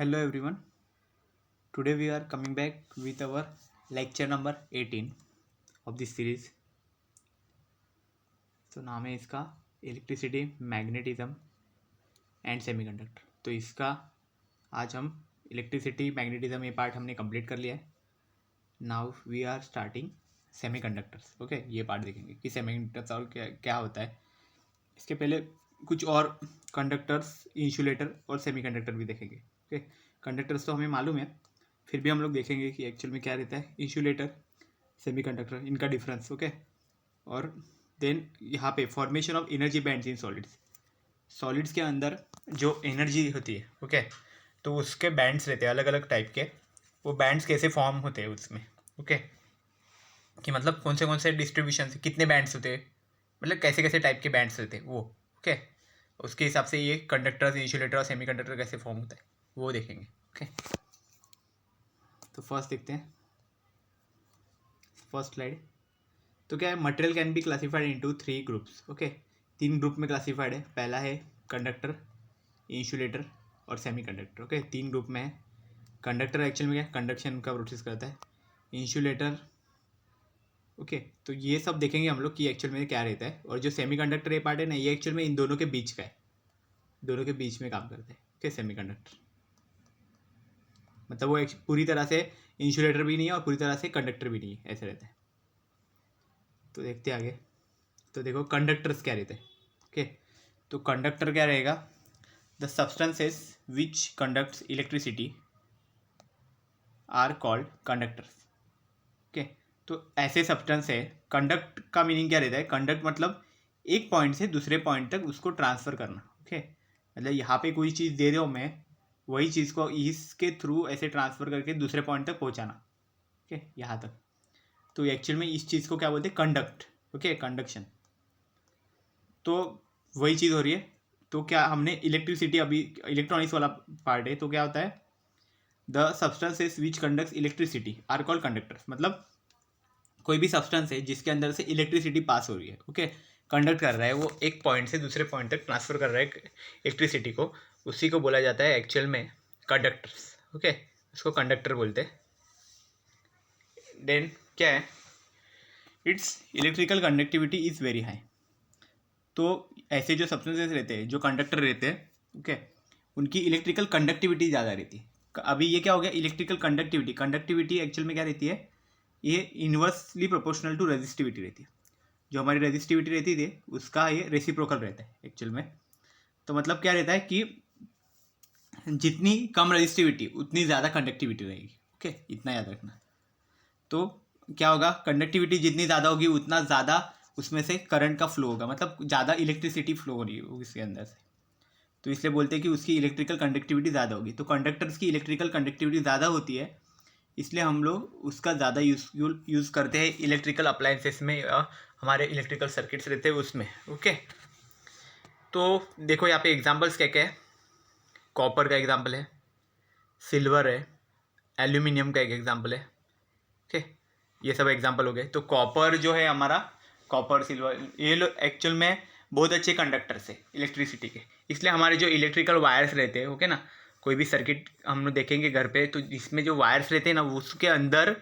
Hello everyone. Today we are coming back with our lecture number 18 of this series. तो नाम है इसका electricity, magnetism and semiconductor. तो इसका आज हम इलेक्ट्रिसिटी मैग्नेटिज्म ये पार्ट हमने कंप्लीट कर लिया है. Now we are starting semiconductors. Okay, ये पार्ट देखेंगे कि सेमीकंडक्टर्स और क्या क्या होता है. इसके पहले कुछ और कंडक्टर्स, इंसुलेटर और सेमीकंडक्टर भी देखेंगे. ओके, कंडक्टर्स तो हमें मालूम है, फिर भी हम लोग देखेंगे कि एक्चुअल में क्या रहता है इंसुलेटर, सेमीकंडक्टर, इनका डिफरेंस. ओके, और देन यहाँ पे formation of energy bands in solids. Solids के अंदर जो एनर्जी होती है, ओके, तो उसके बैंड्स रहते हैं अलग अलग टाइप के. वो बैंड्स कैसे फॉर्म होते हैं उसमें, ओके, कि मतलब कौन से डिस्ट्रीब्यूशन से कितने बैंड्स होते हैं, मतलब कैसे कैसे टाइप के बैंड्स रहते हैं वो. ओके, उसके हिसाब से ये कंडक्टर्स, इंसुलेटर और सेमीकंडक्टर कैसे फॉर्म होता है वो देखेंगे. ओके, तो फर्स्ट देखते हैं, फर्स्ट स्लाइड. तो क्या है, material can be classified into 3 groups. Okay, 3 group में क्लासिफाइड है. पहला है कंडक्टर, इंसुलेटर और सेमीकंडक्टर. ओके, 3 ग्रुप में है. कंडक्टर एक्चुअल में क्या कंडक्शन का प्रोसेस करता है. इंसुलेटर, ओके, तो ये सब देखेंगे हम लोग कि एक्चुअल में क्या रहता है. और जो सेमीकंडक्टर ये पार्ट है ना, ये एक्चुअल में इन दोनों के बीच का है, दोनों के बीच में काम करता है. ओके, सेमीकंडक्टर मतलब वो एक पूरी तरह से इंसुलेटर भी नहीं है और पूरी तरह से कंडक्टर भी नहीं है, ऐसे रहता है. तो देखते हैं आगे. तो देखो कंडक्टर्स क्या रहते हैं. ओके, तो कंडक्टर क्या रहेगा, the substances which conducts electricity are called conductors. Okay, तो ऐसे सब्सटेंस है. कंडक्ट का मीनिंग क्या रहता है, कंडक्ट मतलब एक पॉइंट से दूसरे पॉइंट तक उसको ट्रांसफ़र करना. ओके, मतलब यहाँ पे कोई चीज़ दे दो मैं, वही चीज़ को इसके थ्रू ऐसे ट्रांसफ़र करके दूसरे पॉइंट तक पहुँचाना. ओके, यहाँ तक. तो एक्चुअल में इस चीज़ को क्या बोलते हैं, कंडक्ट. Okay, conduction. तो वही चीज़ हो रही है. तो क्या हमने इलेक्ट्रिसिटी, अभी इलेक्ट्रॉनिक्स वाला पार्ट है, तो क्या होता है, the substances which conducts electricity are called conductors. मतलब कोई भी सब्सटेंस है जिसके अंदर से इलेक्ट्रिसिटी पास हो रही है, ओके, कंडक्ट कर रहा है, वो एक पॉइंट से दूसरे पॉइंट तक ट्रांसफ़र कर रहा है इलेक्ट्रिसिटी को, उसी को बोला जाता है एक्चुअल में कंडक्टर्स. ओके, उसको कंडक्टर बोलते हैं. देन क्या है, it's electrical conductivity is very high. तो ऐसे जो सब्सटेंसेस रहते हैं, जो कंडक्टर रहते हैं, ओके, उनकी इलेक्ट्रिकल कंडक्टिविटी ज़्यादा रहती है. अभी ये क्या हो गया, इलेक्ट्रिकल कंडक्टिविटी. कंडक्टिविटी एक्चुअल में क्या रहती है, ये इन्वर्सली प्रोपोर्शनल टू रेजिस्टिविटी रहती है. जो हमारी रेजिस्टिविटी रहती थी उसका ये रेसिप्रोकल रहता है एक्चुअल में. तो मतलब क्या रहता है कि जितनी कम रेजिस्टिविटी उतनी ज़्यादा कंडक्टिविटी रहेगी. ओके, इतना याद रखना. तो क्या होगा, कंडक्टिविटी जितनी ज़्यादा होगी उतना ज़्यादा उसमें से करंट का फ्लो होगा, मतलब ज़्यादा इलेक्ट्रिसिटी फ्लो हो रही होगी इसके अंदर से. तो इसलिए बोलते हैं कि उसकी इलेक्ट्रिकल कंडक्टिविटी ज़्यादा होगी. तो कंडक्टर्स की इलेक्ट्रिकल कंडक्टिविटी ज़्यादा होती है, इसलिए हम लोग उसका ज़्यादा यूज़ करते हैं इलेक्ट्रिकल अप्लायंसेस में, हमारे इलेक्ट्रिकल सर्किट्स रहते हैं उसमें. ओके, तो देखो यहाँ पे एग्जांपल्स क्या क्या है. कॉपर का एग्जांपल है, सिल्वर है, एल्यूमिनियम का एक एग्जांपल है. ओके, ये सब एग्जांपल हो गए. तो कॉपर जो है हमारा, कॉपर, सिल्वर, ये लोग एक्चुअल में बहुत अच्छे कंडक्टर्स है इलेक्ट्रिसिटी के. इसलिए हमारे जो इलेक्ट्रिकल वायर्स रहते हैं, ओके ना, कोई भी सर्किट हम लोग देखेंगे घर पे, तो इसमें जो वायर्स रहते हैं ना, उसके अंदर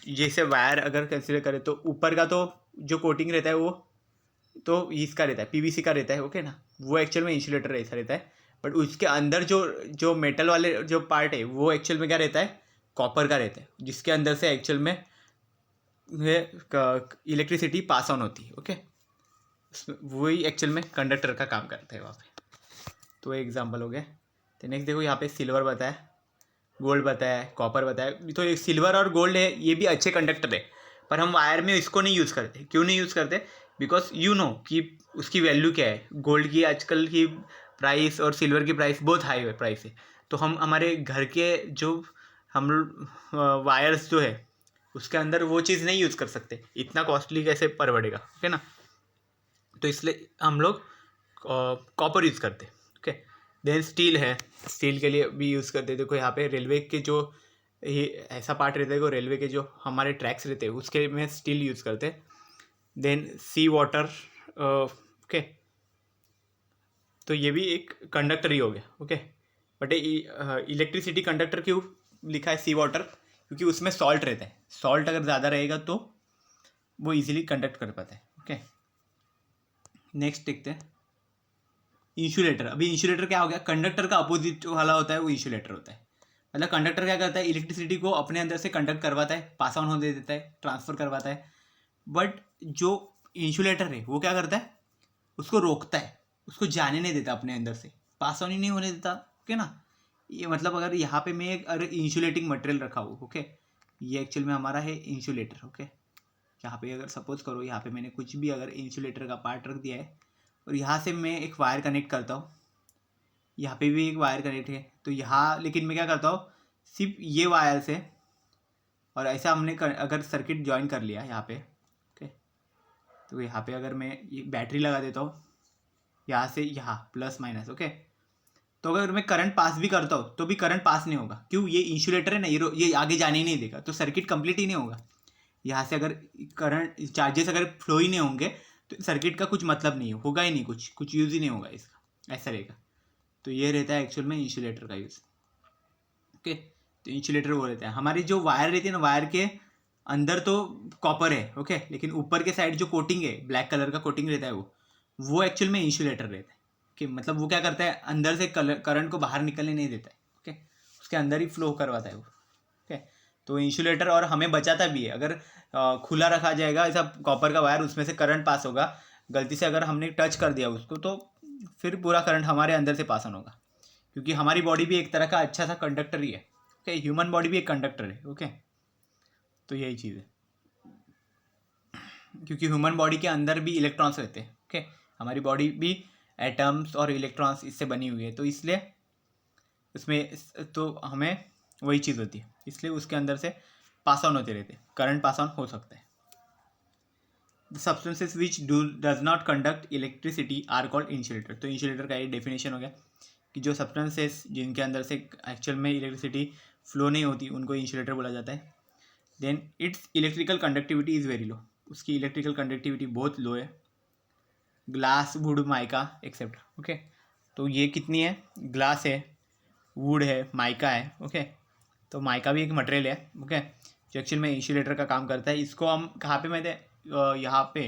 जैसे वायर अगर कंसिडर करें तो ऊपर का तो जो कोटिंग रहता है वो तो इसका रहता है, पीवीसी का रहता है. ओके ना, वो एक्चुअल में इंसुलेटर ऐसा रहता है. बट उसके अंदर जो जो मेटल वाले जो पार्ट है वो एक्चुअल में क्या रहता है, कॉपर का रहता है, जिसके अंदर से एक्चुअल में इलेक्ट्रिसिटी पास ऑन होती है. ओके, वही एक्चुअल में कंडक्टर का काम करता है वहाँ पे. तो एग्जांपल हो गया. तो नेक्स्ट देखो यहाँ पे सिल्वर बताया, गोल्ड बताया, कॉपर बताया. तो ये सिल्वर और गोल्ड है, ये भी अच्छे कंडक्टर है, पर हम वायर में इसको नहीं यूज़ करते. क्यों नहीं यूज़ करते, बिकॉज यू नो कि उसकी वैल्यू क्या है. गोल्ड की आजकल की प्राइस और सिल्वर की प्राइस बहुत हाई है प्राइस है. तो हम हमारे घर के जो हम वायर्स जो है उसके अंदर वो चीज़ नहीं यूज़ कर सकते, इतना कॉस्टली कैसे पड़ेगा. ओके ना, तो इसलिए हम लोग कॉपर यूज़ करते. ओके, देन स्टील है, स्टील के लिए भी यूज़ करते. देखो यहाँ पे रेलवे के जो ये ऐसा पार्ट रहता है, को रेलवे के जो हमारे ट्रैक्स रहते हैं उसके में स्टील यूज़ करते. देन सी वाटर, ओके, तो ये भी एक कंडक्टर ही हो गया. ओके, बट इलेक्ट्रिसिटी कंडक्टर क्यों लिखा है सी वाटर, क्योंकि उसमें सॉल्ट रहता है, सॉल्ट अगर ज़्यादा रहेगा तो वो इजीली कंडक्ट कर पाता है। ओके, नेक्स्ट देखते हैं इंसुलेटर। अभी इंसुलेटर क्या हो गया, कंडक्टर का अपोजिट वाला होता है वो इंसुलेटर होता है। मतलब कंडक्टर क्या करता है, इलेक्ट्रिसिटी को अपने अंदर से कंडक्ट करवाता है, पास ऑन होने देता है, ट्रांसफर करवाता है। बट जो इंसुलेटर है वो क्या करता है, उसको रोकता है, उसको जाने नहीं देता, अपने अंदर से पास ऑन ही नहीं होने देता। ओके ना, ये मतलब अगर यहाँ पे मैं एक अगर इंसुलेटिंग मटेरियल रखा हूँ, ओके, ये एक्चुअल में हमारा है इंसुलेटर। ओके, यहाँ पे अगर सपोज करो यहाँ पे मैंने कुछ भी अगर इंसुलेटर का पार्ट रख दिया है और यहाँ से मैं एक वायर कनेक्ट करता हूँ, यहाँ पे भी एक वायर कनेक्ट है, तो यहाँ लेकिन मैं क्या करता हूँ, सिर्फ ये वायर से, और ऐसा हमने अगर सर्किट ज्वाइन कर लिया यहाँ पे, ओके, तो यहाँ पे अगर मैं ये बैटरी लगा देता हूँ यहाँ से यहाँ प्लस माइनस, ओके, तो अगर मैं करंट पास भी करता हूँ तो भी करंट पास नहीं होगा। क्यों, ये इंसुलेटर है ना, ये आगे जाने ही नहीं देगा, तो सर्किट कंप्लीट ही नहीं होगा। यहाँ से अगर करंट चार्जेस अगर फ्लो ही नहीं होंगे तो सर्किट का कुछ मतलब नहीं होगा ही नहीं, कुछ यूज़ ही नहीं होगा इसका, ऐसा रहेगा। तो ये रहता है एक्चुअल में इंसुलेटर का यूज़। ओके, तो इंसुलेटर वो रहता है। हमारी जो वायर रहती है ना, वायर के अंदर तो कॉपर है, ओके, लेकिन ऊपर के साइड जो कोटिंग है, ब्लैक कलर का कोटिंग रहता है, वो एक्चुअल में इंसुलेटर रहता है। कि मतलब वो क्या करता है, अंदर से करंट को बाहर निकलने नहीं देता है। ओके, उसके अंदर ही फ्लो करवाता है वो। ओके, तो इंसुलेटर और हमें बचाता भी है। अगर खुला रखा जाएगा ऐसा कॉपर का वायर, उसमें से करंट पास होगा, गलती से अगर हमने टच कर दिया उसको तो फिर पूरा करंट हमारे अंदर से पास ऑन होगा। क्योंकि हमारी बॉडी भी एक तरह का अच्छा सा कंडक्टर ही है। ओके, ह्यूमन बॉडी भी एक कंडक्टर है। ओके, तो यही चीज़ है, क्योंकि ह्यूमन बॉडी के अंदर भी इलेक्ट्रॉन्स रहते हैं। ओके, हमारी बॉडी भी एटम्स और इलेक्ट्रॉन्स इससे बनी हुई है, तो इसलिए उसमें तो हमें वही चीज़ होती है, इसलिए उसके अंदर से पास ऑन होते रहते, करंट पास ऑन हो सकता है। The substances which does not conduct electricity are called insulator. तो इंसुलेटर का ये डेफिनेशन हो गया कि जो सब्सटेंसेस जिनके अंदर से एक्चुअल में इलेक्ट्रिसिटी फ्लो नहीं होती उनको इंसुलेटर बोला जाता है। Then its electrical conductivity is very low, उसकी इलेक्ट्रिकल कंडक्टिविटी बहुत लो है। Glass, wood, mica except. Okay, तो ये कितनी है, ग्लास है, वुड है, माइका है। ओके, तो माइका भी एक मटेरियल है, ओके, जो एक्चुअल में इंसुलेटर का काम करता है। इसको हम कहाँ पे मैंने यहाँ पे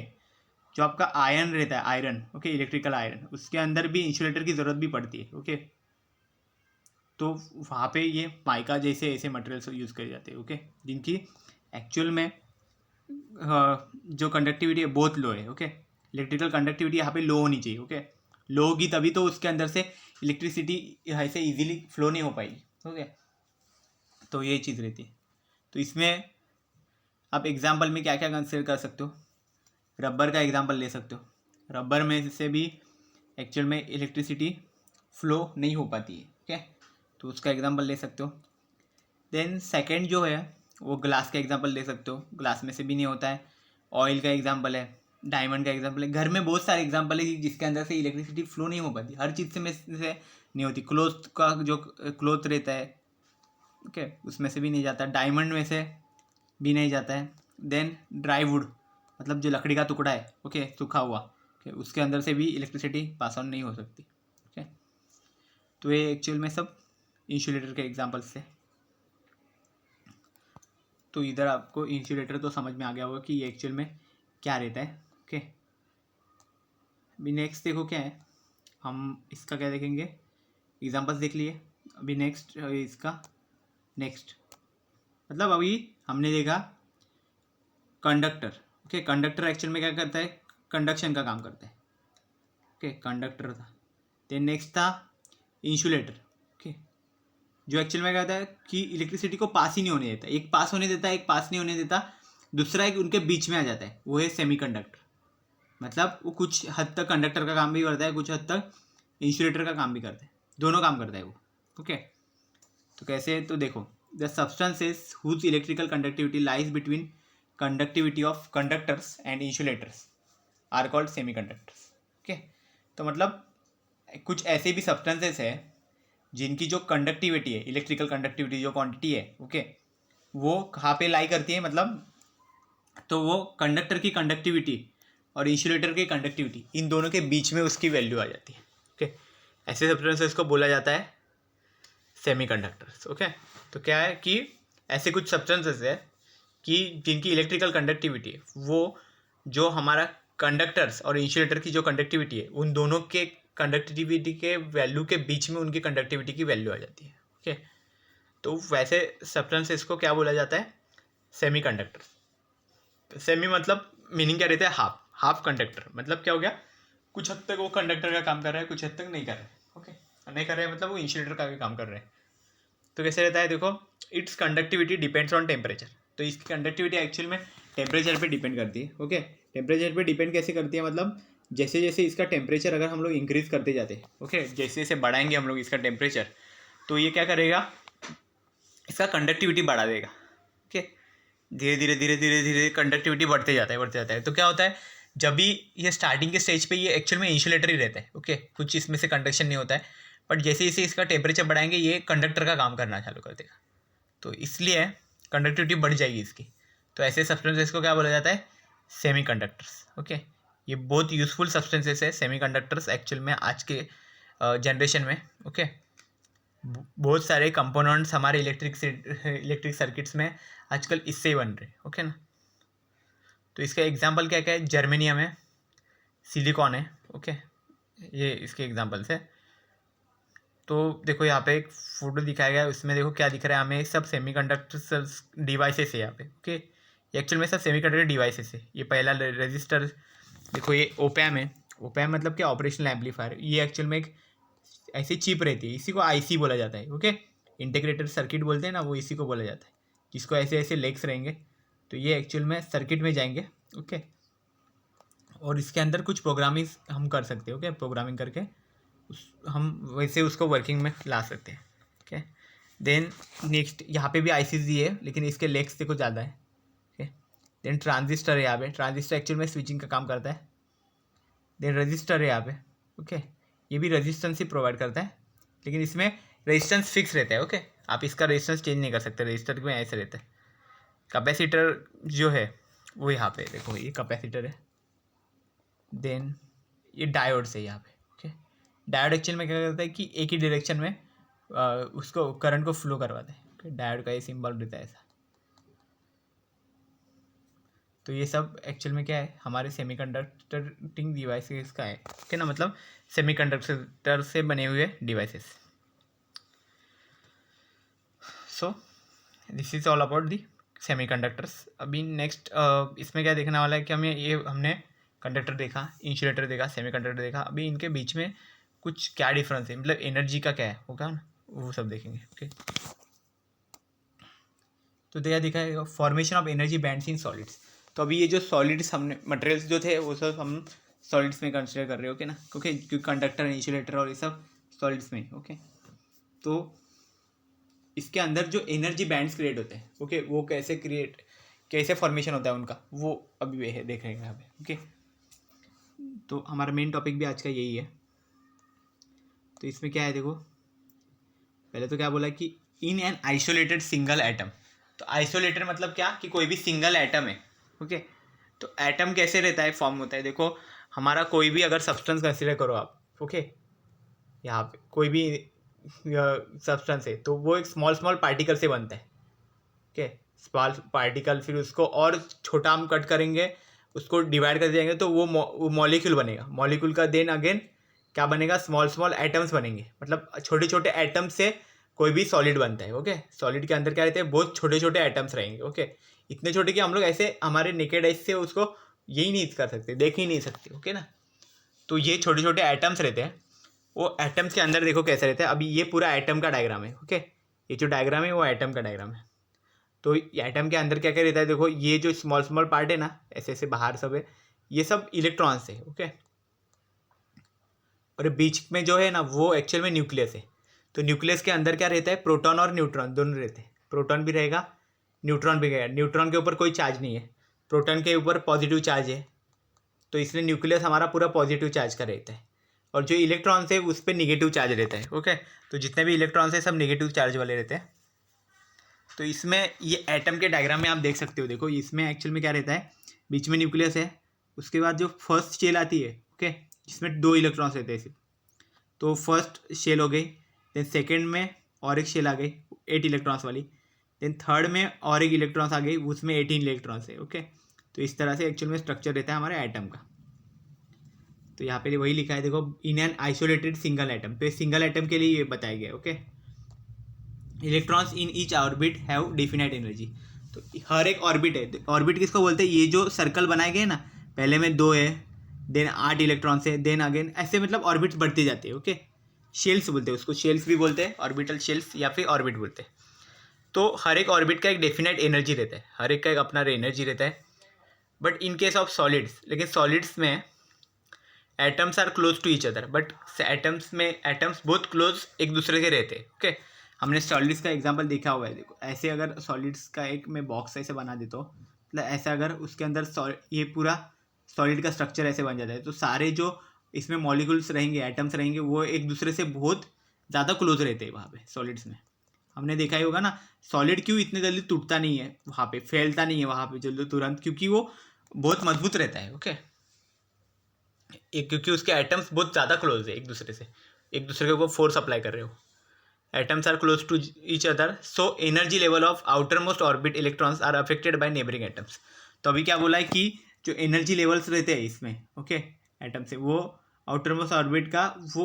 जो आपका आयरन रहता है, आयरन, ओके, इलेक्ट्रिकल आयरन, उसके अंदर भी इंसुलेटर की ज़रूरत भी पड़ती है। ओके, तो वहाँ पे ये माइका जैसे ऐसे मटेरियल्स यूज़ करे जाते हैं, ओके, जिनकी एक्चुअल में जो कंडक्टिविटी है बहुत लो है। ओके, इलेक्ट्रिकल कंडक्टिविटी यहाँ पे लो होनी चाहिए। ओके, लो होगी तभी तो उसके अंदर से इलेक्ट्रिसिटी ऐसे इजीली फ्लो नहीं हो पाएगी। ओके, तो ये चीज़ रहती है। तो इसमें आप एग्जांपल में क्या क्या कंसिडर कर सकते हो, रबर का एग्जांपल ले सकते हो। रबर में से भी एक्चुअल में इलेक्ट्रिसिटी फ्लो नहीं हो पाती है। ओके, तो उसका एग्जांपल ले सकते हो। देन सेकंड जो है वो ग्लास का एग्जांपल ले सकते हो, ग्लास में से भी नहीं होता है। ऑयल का एग्जांपल है, डायमंड का एग्जांपल है। घर में बहुत सारे एग्जांपल है जिसके अंदर से इलेक्ट्रिसिटी फ्लो नहीं हो पाती, हर चीज़ में से नहीं होती। क्लोथ का जो क्लोथ रहता है, ओके, उसमें से भी नहीं जाता, डायमंड में से भी नहीं जाता है। देन ड्राई वुड, मतलब जो लकड़ी का टुकड़ा है, ओके, सूखा हुआ, ओके, उसके अंदर से भी इलेक्ट्रिसिटी पास ऑन नहीं हो सकती। ओके, तो ये एक्चुअल में सब इंसुलेटर के एग्जांपल्स थे। तो इधर आपको इंसुलेटर तो समझ में आ गया होगा कि ये एक्चुअल में क्या रहता है। ओके, अभी नेक्स्ट देखो क्या है, हम इसका क्या देखेंगे, एग्जांपल्स देख लिए। अभी नेक्स्ट इसका नेक्स्ट मतलब अभी हमने देखा कंडक्टर। ओके, कंडक्टर एक्चुअल में क्या करता है, कंडक्शन का काम करता है। ओके, कंडक्टर था। देन नेक्स्ट था इंसुलेटर। ओके, जो एक्चुअल में क्या होता है कि इलेक्ट्रिसिटी को पास ही नहीं होने देता, एक पास होने देता है, एक पास नहीं होने देता, दूसरा एक उनके बीच में आ जाता है, वो है सेमीकंडक्टर। मतलब वो कुछ हद तक कंडक्टर का काम भी करता है, कुछ हद तक इंसुलेटर का काम भी करता है, दोनों काम करता है वो। ओके, तो कैसे, तो देखो, the substances whose electrical conductivity lies between conductivity of conductors and insulators are called semiconductors. Okay, तो मतलब कुछ ऐसे भी सब्सटेंसेस है जिनकी जो कंडक्टिविटी है, इलेक्ट्रिकल कंडक्टिविटी जो क्वांटिटी है, ओके, वो कहाँ पे लाई करती है, मतलब तो वो कंडक्टर की कंडक्टिविटी और इंसुलेटर की कंडक्टिविटी, इन दोनों के बीच में उसकी वैल्यू आ जाती है। ओके, ऐसे सब्सटेंसेस को बोला जाता है सेमीकंडक्टर्स। ओके, तो क्या है कि ऐसे कुछ सब्सटेंसेस है कि जिनकी इलेक्ट्रिकल कंडक्टिविटी है वो जो हमारा कंडक्टर्स और इंसुलेटर की जो कंडक्टिविटी है उन दोनों के कंडक्टिविटी के वैल्यू के बीच में उनकी कंडक्टिविटी की वैल्यू आ जाती है। ओके, तो वैसे सब्सटेंसेस को क्या बोला जाता है? Semi conductor. सेमी मतलब मीनिंग क्या रहता है? हाफ। हाफ कंडक्टर मतलब क्या हो गया? कुछ हद तक वो कंडक्टर का काम कर रहा है, कुछ हद तक नहीं कर रहा है। ओके, नहीं कर रहा है मतलब वो इंसुलेटर का भी काम कर रहा है। तो कैसे रहता है? देखो, it's conductivity depends on temperature. तो इसकी कंडक्टिविटी एक्चुअल में टेम्परेचर पे डिपेंड करती है। ओके, टेम्परेचर पे डिपेंड कैसे करती है? मतलब जैसे जैसे इसका टेम्परेचर अगर हम लोग इंक्रीज़ करते जाते हैं, ओके, जैसे जैसे बढ़ाएंगे हम लोग इसका टेम्परेचर, तो ये क्या करेगा? इसका कंडक्टिविटी बढ़ा देगा। ओके, धीरे धीरे धीरे धीरे धीरे कंडक्टिविटी बढ़ते जाता है, बढ़ते जाता है। तो क्या होता है, जब भी ये स्टार्टिंग के स्टेज पे ये एक्चुअल में इंसुलेटर ही रहता है। ओके, कुछ इसमें से कंडक्शन नहीं होता है, बट जैसे जैसे इसका टेम्परेचर बढ़ाएंगे ये कंडक्टर का काम करना चालू कर देगा, तो इसलिए कंडक्टिविटी बढ़ जाएगी इसकी। तो ऐसे सब्सटेंसेस को क्या बोला जाता है? Semi conductors. ओके, ये बहुत यूजफुल सब्सटेंसेस है सेमी कंडक्टर्स एक्चुअल में आज के जनरेशन में। ओके, बहुत सारे कंपोनेंट्स हमारे इलेक्ट्रिक सर्किट्स में आजकल इससे ही बन रहे। ओके ना, तो इसका एग्जांपल क्या क्या है? जर्मेनियम है, सिलिकॉन है। ओके, ये इसके एग्जांपल्स है। तो देखो यहाँ पे एक फोटो दिखाया गया है, उसमें देखो क्या दिख रहा है हमें? सब सेमीकंडक्टर डिवाइसेस है यहाँ पे। ओके, ये एक्चुअल में सब सेमीकंडक्टर डिवाइसेस है। ये पहला रजिस्टर देखो, ये ओपैम है। ओपैम मतलब क्या? Operational amplifier. ये एक्चुअल में एक ऐसी चिप रहती है, इसी को आईसी बोला जाता है। ओके, इंटीग्रेटेड सर्किट बोलते हैं ना, वो इसी को बोला जाता है, जिसको ऐसे ऐसे लेग्स रहेंगे। तो ये एक्चुअल में सर्किट में जाएंगे। ओके, और इसके अंदर कुछ प्रोग्रामिंग हम कर सकते हैं। ओके, प्रोग्रामिंग करके हम वैसे उसको वर्किंग में ला सकते हैं। ओके, देन नेक्स्ट यहाँ पे भी आईसीज दी है, लेकिन इसके लेग्स देखो ज़्यादा है। ओके, देन ट्रांजिस्टर है यहाँ पे। ट्रांजिस्टर एक्चुअल में स्विचिंग का काम करता है। देन रजिस्टर है यहाँ पे। ओके, ये भी रेजिस्टेंस ही प्रोवाइड करता है, लेकिन इसमें रेजिस्टेंस फिक्स रहता है। ओके, आप इसका रेजिस्टेंस चेंज नहीं कर सकते, रजिस्टर में ऐसे रहता है। कैपेसिटर जो है वो यहाँ पे देखो, ये कैपेसिटर है। देन ये डायोड से यहाँ पे। ओके, डायोड एक्चुअल में क्या करता है कि एक ही डायरेक्शन में उसको करंट को फ्लो करवाता है। ओके, डायोड का ये सिंबल रहता है ऐसा। तो ये सब एक्चुअल में क्या है? हमारे सेमीकंडक्टिंग डिवाइसेस का है। ओके ना, मतलब सेमीकंडक्टर से बने हुए devices. So this is all about the semiconductors. अभी नेक्स्ट इसमें क्या देखने वाला है कि हमने कंडक्टर देखा, इंसुलेटर देखा, सेमीकंडक्टर देखा। अभी इनके बीच में कुछ क्या डिफरेंस है, मतलब एनर्जी का क्या है होगा ना, वो सब देखेंगे। ओके, तो देखा है formation of energy bands in solids. तो अभी ये जो सॉलिड्स हमने मटेरियल्स जो थे वो सब हम सॉलिड्स में कंसिडर कर रहे हैं। ओके ना, क्योंकि कंडक्टर, इंसुलेटर और ये सब सॉलिड्स में। ओके, तो इसके अंदर जो एनर्जी बैंड्स क्रिएट होते हैं, ओके, वो कैसे फॉर्मेशन होता है उनका, वो अभी देख रहे हैं यहाँ पे। ओके, तो हमारा मेन टॉपिक भी आज का यही है। तो इसमें क्या है देखो, पहले तो क्या बोला कि in an isolated single atom. तो आइसोलेटेड मतलब क्या? कि कोई भी सिंगल एटम है। ओके, तो एटम कैसे रहता है, फॉर्म होता है? देखो, हमारा कोई भी अगर सब्सटेंस कंसिडर करो आप। ओके, यहाँ पे कोई भी सब्सटेंस है तो वो एक स्मॉल स्मॉल पार्टिकल से बनता है। ओके, स्मॉल पार्टिकल, फिर उसको और छोटा हम कट करेंगे, उसको डिवाइड कर देंगे तो वो मॉलिक्यूल बनेगा। मॉलिक्यूल का देन अगेन क्या बनेगा? स्मॉल स्मॉल एटम्स बनेंगे। मतलब छोटे छोटे एटम्स से कोई भी सॉलिड बनता है। ओके, सॉलिड के अंदर क्या रहते हैं? बहुत छोटे छोटे एटम्स रहेंगे। ओके, इतने छोटे कि हम लोग ऐसे हमारे नेकेड आइज से उसको यही नहीं कर सकते, देख ही नहीं सकते। ओके ना, तो ये छोटे छोटे एटम्स रहते हैं। वो एटम्स के अंदर देखो कैसे रहता है। अभी ये पूरा एटम का डायग्राम है। ओके, ये जो डायग्राम है वो एटम का डायग्राम है। तो एटम के अंदर क्या क्या रहता है? देखो, ये जो स्मॉल स्मॉल पार्ट है ना, ऐसे ऐसे बाहर सब है, ये सब इलेक्ट्रॉन्स है। ओके, और बीच में जो है ना वो एक्चुअल में न्यूक्लियस है। तो न्यूक्लियस के अंदर क्या रहता है? प्रोटॉन और न्यूट्रॉन दोनों रहते हैं। प्रोटॉन भी रहेगा, न्यूट्रॉन भी रहेगा। न्यूट्रॉन के ऊपर कोई चार्ज नहीं है, प्रोटॉन के ऊपर पॉजिटिव चार्ज है। तो इसलिए न्यूक्लियस हमारा पूरा पॉजिटिव चार्ज का रहता है, और जो इलेक्ट्रॉन्स है उस पर निगेटिव चार्ज रहता है। ओके, तो जितने भी इलेक्ट्रॉन्स है सब निगेटिव चार्ज वाले रहते हैं। तो इसमें ये एटम के डायग्राम में आप देख सकते हो। देखो, इसमें एक्चुअल में क्या रहता है? बीच में न्यूक्लियस है, उसके बाद जो फर्स्ट शेल आती है, ओके, जिसमें 2 इलेक्ट्रॉन्स रहते हैं सिर्फ। तो फर्स्ट शेल हो गई, देन सेकेंड में और एक शेल आ गई 8 इलेक्ट्रॉन्स वाली, देन थर्ड में और एक इलेक्ट्रॉन्स आ गई, उसमें 18 इलेक्ट्रॉन्स है। ओके, तो इस तरह से एक्चुअल में स्ट्रक्चर रहता है हमारे एटम का। तो यहाँ पे वही लिखा है देखो, in an isolated single atom, तो सिंगल एटम के लिए ये बताया गया। Okay, electrons in each orbit have definite energy. तो हर एक ऑर्बिट है, ऑर्बिट किसको बोलते हैं, ये जो सर्कल बनाए गए ना, पहले में 2 है, देन 8 इलेक्ट्रॉन्स है, देन अगेन ऐसे मतलब ऑर्बिट्स बढ़ती जाती है। ओके, शेल्स बोलते हैं उसको, शेल्स भी बोलते हैं, ऑर्बिटल शेल्स या फिर ऑर्बिट बोलते हैं। तो हर एक ऑर्बिट का एक डेफिनेट एनर्जी रहता है, हर एक का एक अपना एनर्जी रहता है। But in case of solids, लेकिन सॉलिड्स में atoms are close to each other, but atoms में एटम्स बहुत क्लोज एक दूसरे के रहते हैं। ओके, हमने सॉलिड्स का एग्जांपल देखा हुआ है। देखो ऐसे अगर सॉलिड्स का एक मैं बॉक्स ऐसे बना देता हूँ, मतलब ऐसा अगर उसके अंदर ये पूरा सॉलिड का स्ट्रक्चर ऐसे बन जाता है, तो सारे जो इसमें मॉलिक्यूल्स रहेंगे, एटम्स रहेंगे, वो एक दूसरे से बहुत ज़्यादा क्लोज रहते हैं वहाँ पे सॉलिड्स में। हमने देखा ही होगा ना, सॉलिड क्यों इतने जल्दी टूटता नहीं है वहाँ पे, फैलता नहीं है वहाँ पे जल्दी तुरंत, क्योंकि वो बहुत मजबूत रहता है। ओके, क्योंकि उसके एटम्स बहुत ज़्यादा क्लोज है एक दूसरे से, एक दूसरे के ऊपर फोर्स अप्लाई कर रहे हो। Atoms are close to each other, so energy level of outer most orbit electrons are affected by neighbouring atoms. तो अभी क्या बोला है कि जो एनर्जी लेवल्स रहते हैं इसमें, ओके, एटम से, वो आउटर मोस्ट ऑर्बिट का वो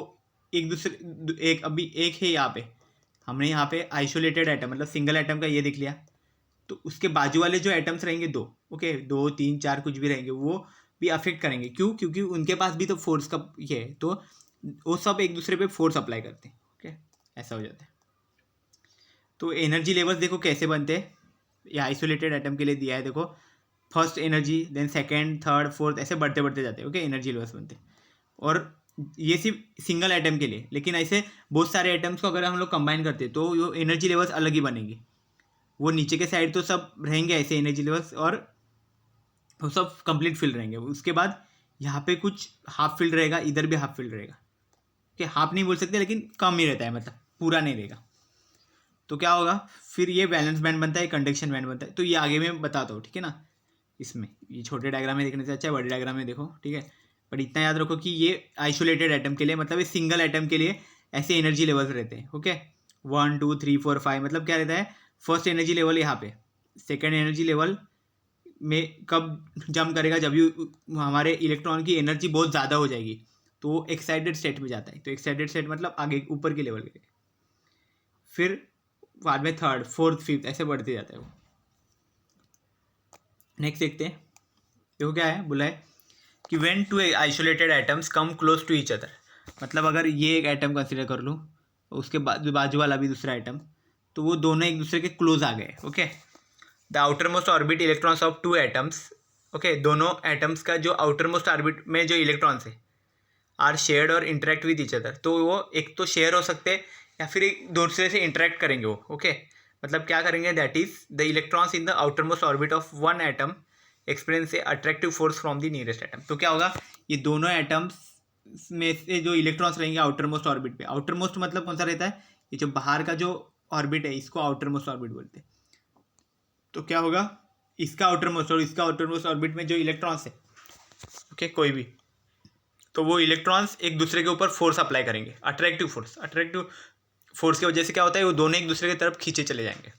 एक दूसरे, एक अभी एक है यहाँ पे, हमने यहाँ पे आइसोलेटेड एटम मतलब सिंगल एटम का ये देख लिया, तो उसके बाजू वाले जो एटम्स रहेंगे 2, ओके, 2 3 4 कुछ भी रहेंगे, वो भी अफेक्ट करेंगे। क्यों? क्योंकि उनके पास भी तो फोर्स का ये है, तो वो सब एक दूसरे पे फोर्स अप्लाई करते हैं। ओके, ऐसा हो जाता है। तो एनर्जी लेवल्स देखो कैसे बनते हैं, ये आइसोलेटेड एटम के लिए दिया है। देखो first energy, then second, third, fourth, ऐसे बढ़ते बढ़ते जाते हैं। ओके, एनर्जी लेवल्स बनते हैं। और ये सिर्फ सिंगल एटम के लिए, लेकिन ऐसे बहुत सारे एटम्स को अगर हम लोग कंबाइन करते हैं तो वो एनर्जी लेवल्स अलग ही बनेंगी। वो नीचे के साइड तो सब रहेंगे ऐसे एनर्जी लेवल्स, और वो सब कंप्लीट फिल रहेंगे। उसके बाद यहाँ पे कुछ हाफ फिल्ड रहेगा, इधर भी हाफ फिल्ड रहेगा। कि हाफ नहीं बोल सकते, लेकिन कम ही रहता है, मतलब पूरा नहीं रहेगा। तो क्या होगा फिर, ये बैलेंस बैंड बनता है, कंडक्शन बैंड बनता है। तो ये आगे मैं बताता हूँ, ठीक है ना। इसमें ये छोटे डायग्राम में देखने से अच्छा है बड़े डायग्राम में देखो, ठीक है। पर इतना याद रखो कि ये आइसोलेटेड एटम के लिए, मतलब ये सिंगल एटम के लिए ऐसे एनर्जी लेवल्स रहते हैं। ओके, 1 2 3 4 5, मतलब क्या रहता है, फर्स्ट एनर्जी लेवल यहाँ पे, सेकेंड एनर्जी लेवल में कब जंप करेगा, जब भी हमारे इलेक्ट्रॉन की एनर्जी बहुत ज़्यादा हो जाएगी, तो वो एक्साइटेड स्टेट में जाता है। तो एक्साइटेड स्टेट मतलब आगे ऊपर के लेवल के, फिर बाद में थर्ड, फोर्थ, फिफ्थ, ऐसे बढ़ते जाता है वो। नेक्स्ट देखते हैं, देखो क्या है, बोला है कि when two isolated atoms come close to each other, मतलब अगर ये एक एटम कंसिडर कर लूँ, उसके बाजू वाला भी दूसरा एटम, तो वो दोनों एक दूसरे के क्लोज आ गए। Okay, the outer most orbit electrons of 2 atoms, okay, दोनों एटम्स का जो आउटर मोस्ट ऑर्बिट में जो इलेक्ट्रॉन्स है आर शेयर्ड और इंटरेक्ट विद ईच अदर। तो वो एक तो शेयर हो सकते हैं या फिर एक दूसरे से इंटरेक्ट करेंगे वो। ओके, मतलब क्या करेंगे, that is the electrons in the outer most orbit of one atom experience A attractive force from the nearest atom. तो क्या होगा, ये दोनों एटम्स में से जो इलेक्ट्रॉन्स रहेंगे आउटर मोस्ट ऑर्बिट पे, आउटर मोस्ट मतलब कौन सा रहता है, ये जो बाहर का जो ऑर्बिट है इसको आउटर मोस्ट ऑर्बिट बोलते हैं। तो क्या होगा, इसका आउटर मोस्ट और इसका आउटर मोस्ट ऑर्बिट में जो इलेक्ट्रॉन्स है, ओके, कोई भी, तो वो इलेक्ट्रॉन्स एक दूसरे के ऊपर फोर्स अप्लाई करेंगे, अट्रैक्टिव फोर्स। अट्रैक्टिव फोर्स की वजह से क्या होता है, वो दोनों एक दूसरे की तरफ खींचे चले जाएंगे।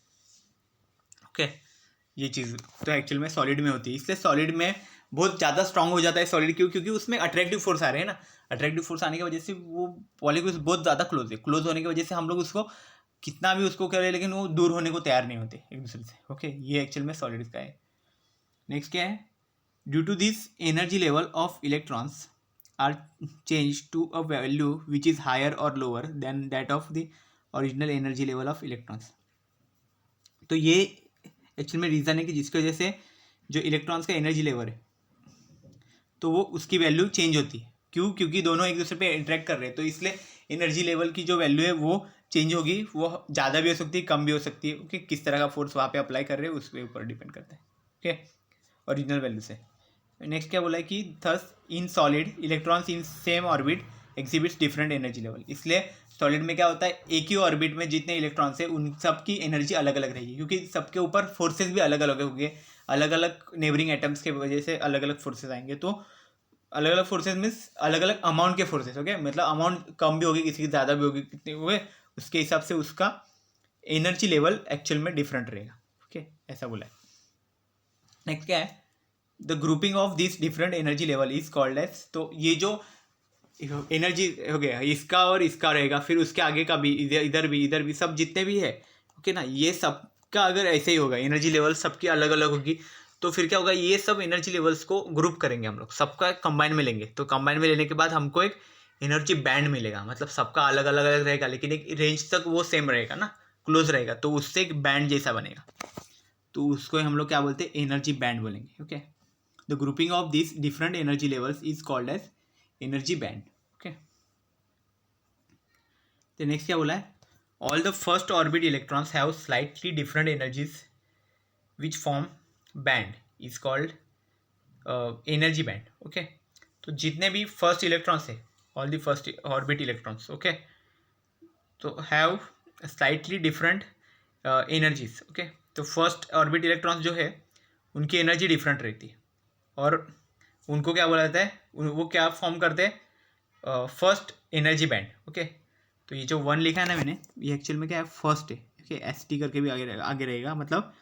ओके, ये चीज़ तो एक्चुअल में सॉलिड में होती है, इसलिए सॉलिड में बहुत ज़्यादा स्ट्रांग हो जाता है सॉलिड। क्यों? क्योंकि उसमें अट्रैक्टिव फोर्स आ रहे हैं ना, अट्रैक्टिव फोर्स आने की वजह से वो मॉलिक्यूल्स बहुत ज़्यादा क्लोज है, क्लोज होने की वजह से हम लोग उसको कितना भी उसको करें, लेकिन वो दूर होने को तैयार नहीं होते एक दूसरे से। ओके, ये एक्चुअल में सॉलिड का है। नेक्स्ट क्या है, due to this energy level of electrons are changed to a value which is higher or lower than that of the original energy level of electrons। तो ये एक्चुअल में reason है कि जिसकी वजह से जो इलेक्ट्रॉन्स का एनर्जी लेवल है तो वो उसकी वैल्यू चेंज होती है। क्यों? क्योंकि दोनों एक दूसरे पे इंटरेक्ट कर रहे हैं, तो इसलिए एनर्जी लेवल की जो वैल्यू है वो चेंज होगी, वो ज़्यादा भी हो सकती है, कम भी हो सकती है। ओके, किस तरह का फोर्स वहाँ पे अप्लाई कर रहे हैं उसके ऊपर डिपेंड करता है। ओके, ओरिजिनल वैल्यू से। नेक्स्ट क्या बोला है कि thus in solid electrons in same orbit exhibits different energy level. इसलिए सॉलिड में क्या होता है, एक ही ऑर्बिट में जितने इलेक्ट्रॉन्स है उन सब की एनर्जी अलग अलग रहेगी, क्योंकि सबके ऊपर फोर्सेस भी अलग अलग होंगे, अलग अलग नेबरिंग एटम्स के वजह से अलग अलग फोर्सेस आएंगे। तो अलग अलग फोर्सेस मीन्स अलग अलग अमाउंट के फोर्सेस। ओके, मतलब अमाउंट कम भी होगी, किसी की ज़्यादा भी होगी, कितने हुए उसके हिसाब से उसका एनर्जी लेवल एक्चुअल में डिफरेंट रहेगा। ओके, ऐसा बोला है। नेक्स्ट क्या है, the grouping of this different energy level is called as, तो ये जो एनर्जी हो गया इसका और इसका रहेगा, फिर उसके आगे का भी, इधर भी सब जितने भी है, ओके ना, ये सबका अगर ऐसे ही होगा, एनर्जी लेवल सबकी अलग अलग होगी, तो फिर क्या होगा, ये सब एनर्जी लेवल्स को ग्रुप करेंगे हम लोग, सबका कंबाइन में लेंगे, तो कंबाइन में लेने के बाद हमको एक एनर्जी बैंड मिलेगा, मतलब सबका अलग अलग अलग रहेगा, लेकिन एक रेंज तक वो सेम रहेगा ना, क्लोज रहेगा, तो उससे एक बैंड जैसा बनेगा, तो उसको हम लोग क्या बोलते हैं, एनर्जी बैंड बोलेंगे। Okay, the grouping of this different energy levels is called as energy band. Okay, तो नेक्स्ट क्या बोला है, all the first orbit electrons have slightly different energies which form band is called energy band. Okay, तो जितने भी first electrons है, all the first orbit electrons, okay, तो have slightly different energies. Okay, तो first orbit electrons जो है उनकी energy different रहती है, और उनको क्या बोला जाता है, वो क्या फॉर्म करते हैं, फर्स्ट एनर्जी बैंड। ओके, तो ये जो 1 लिखा है ना मैंने, ये एक्चुअल में क्या है, फर्स्ट है। ओके, ST करके भी आगे रहेगा, मतलब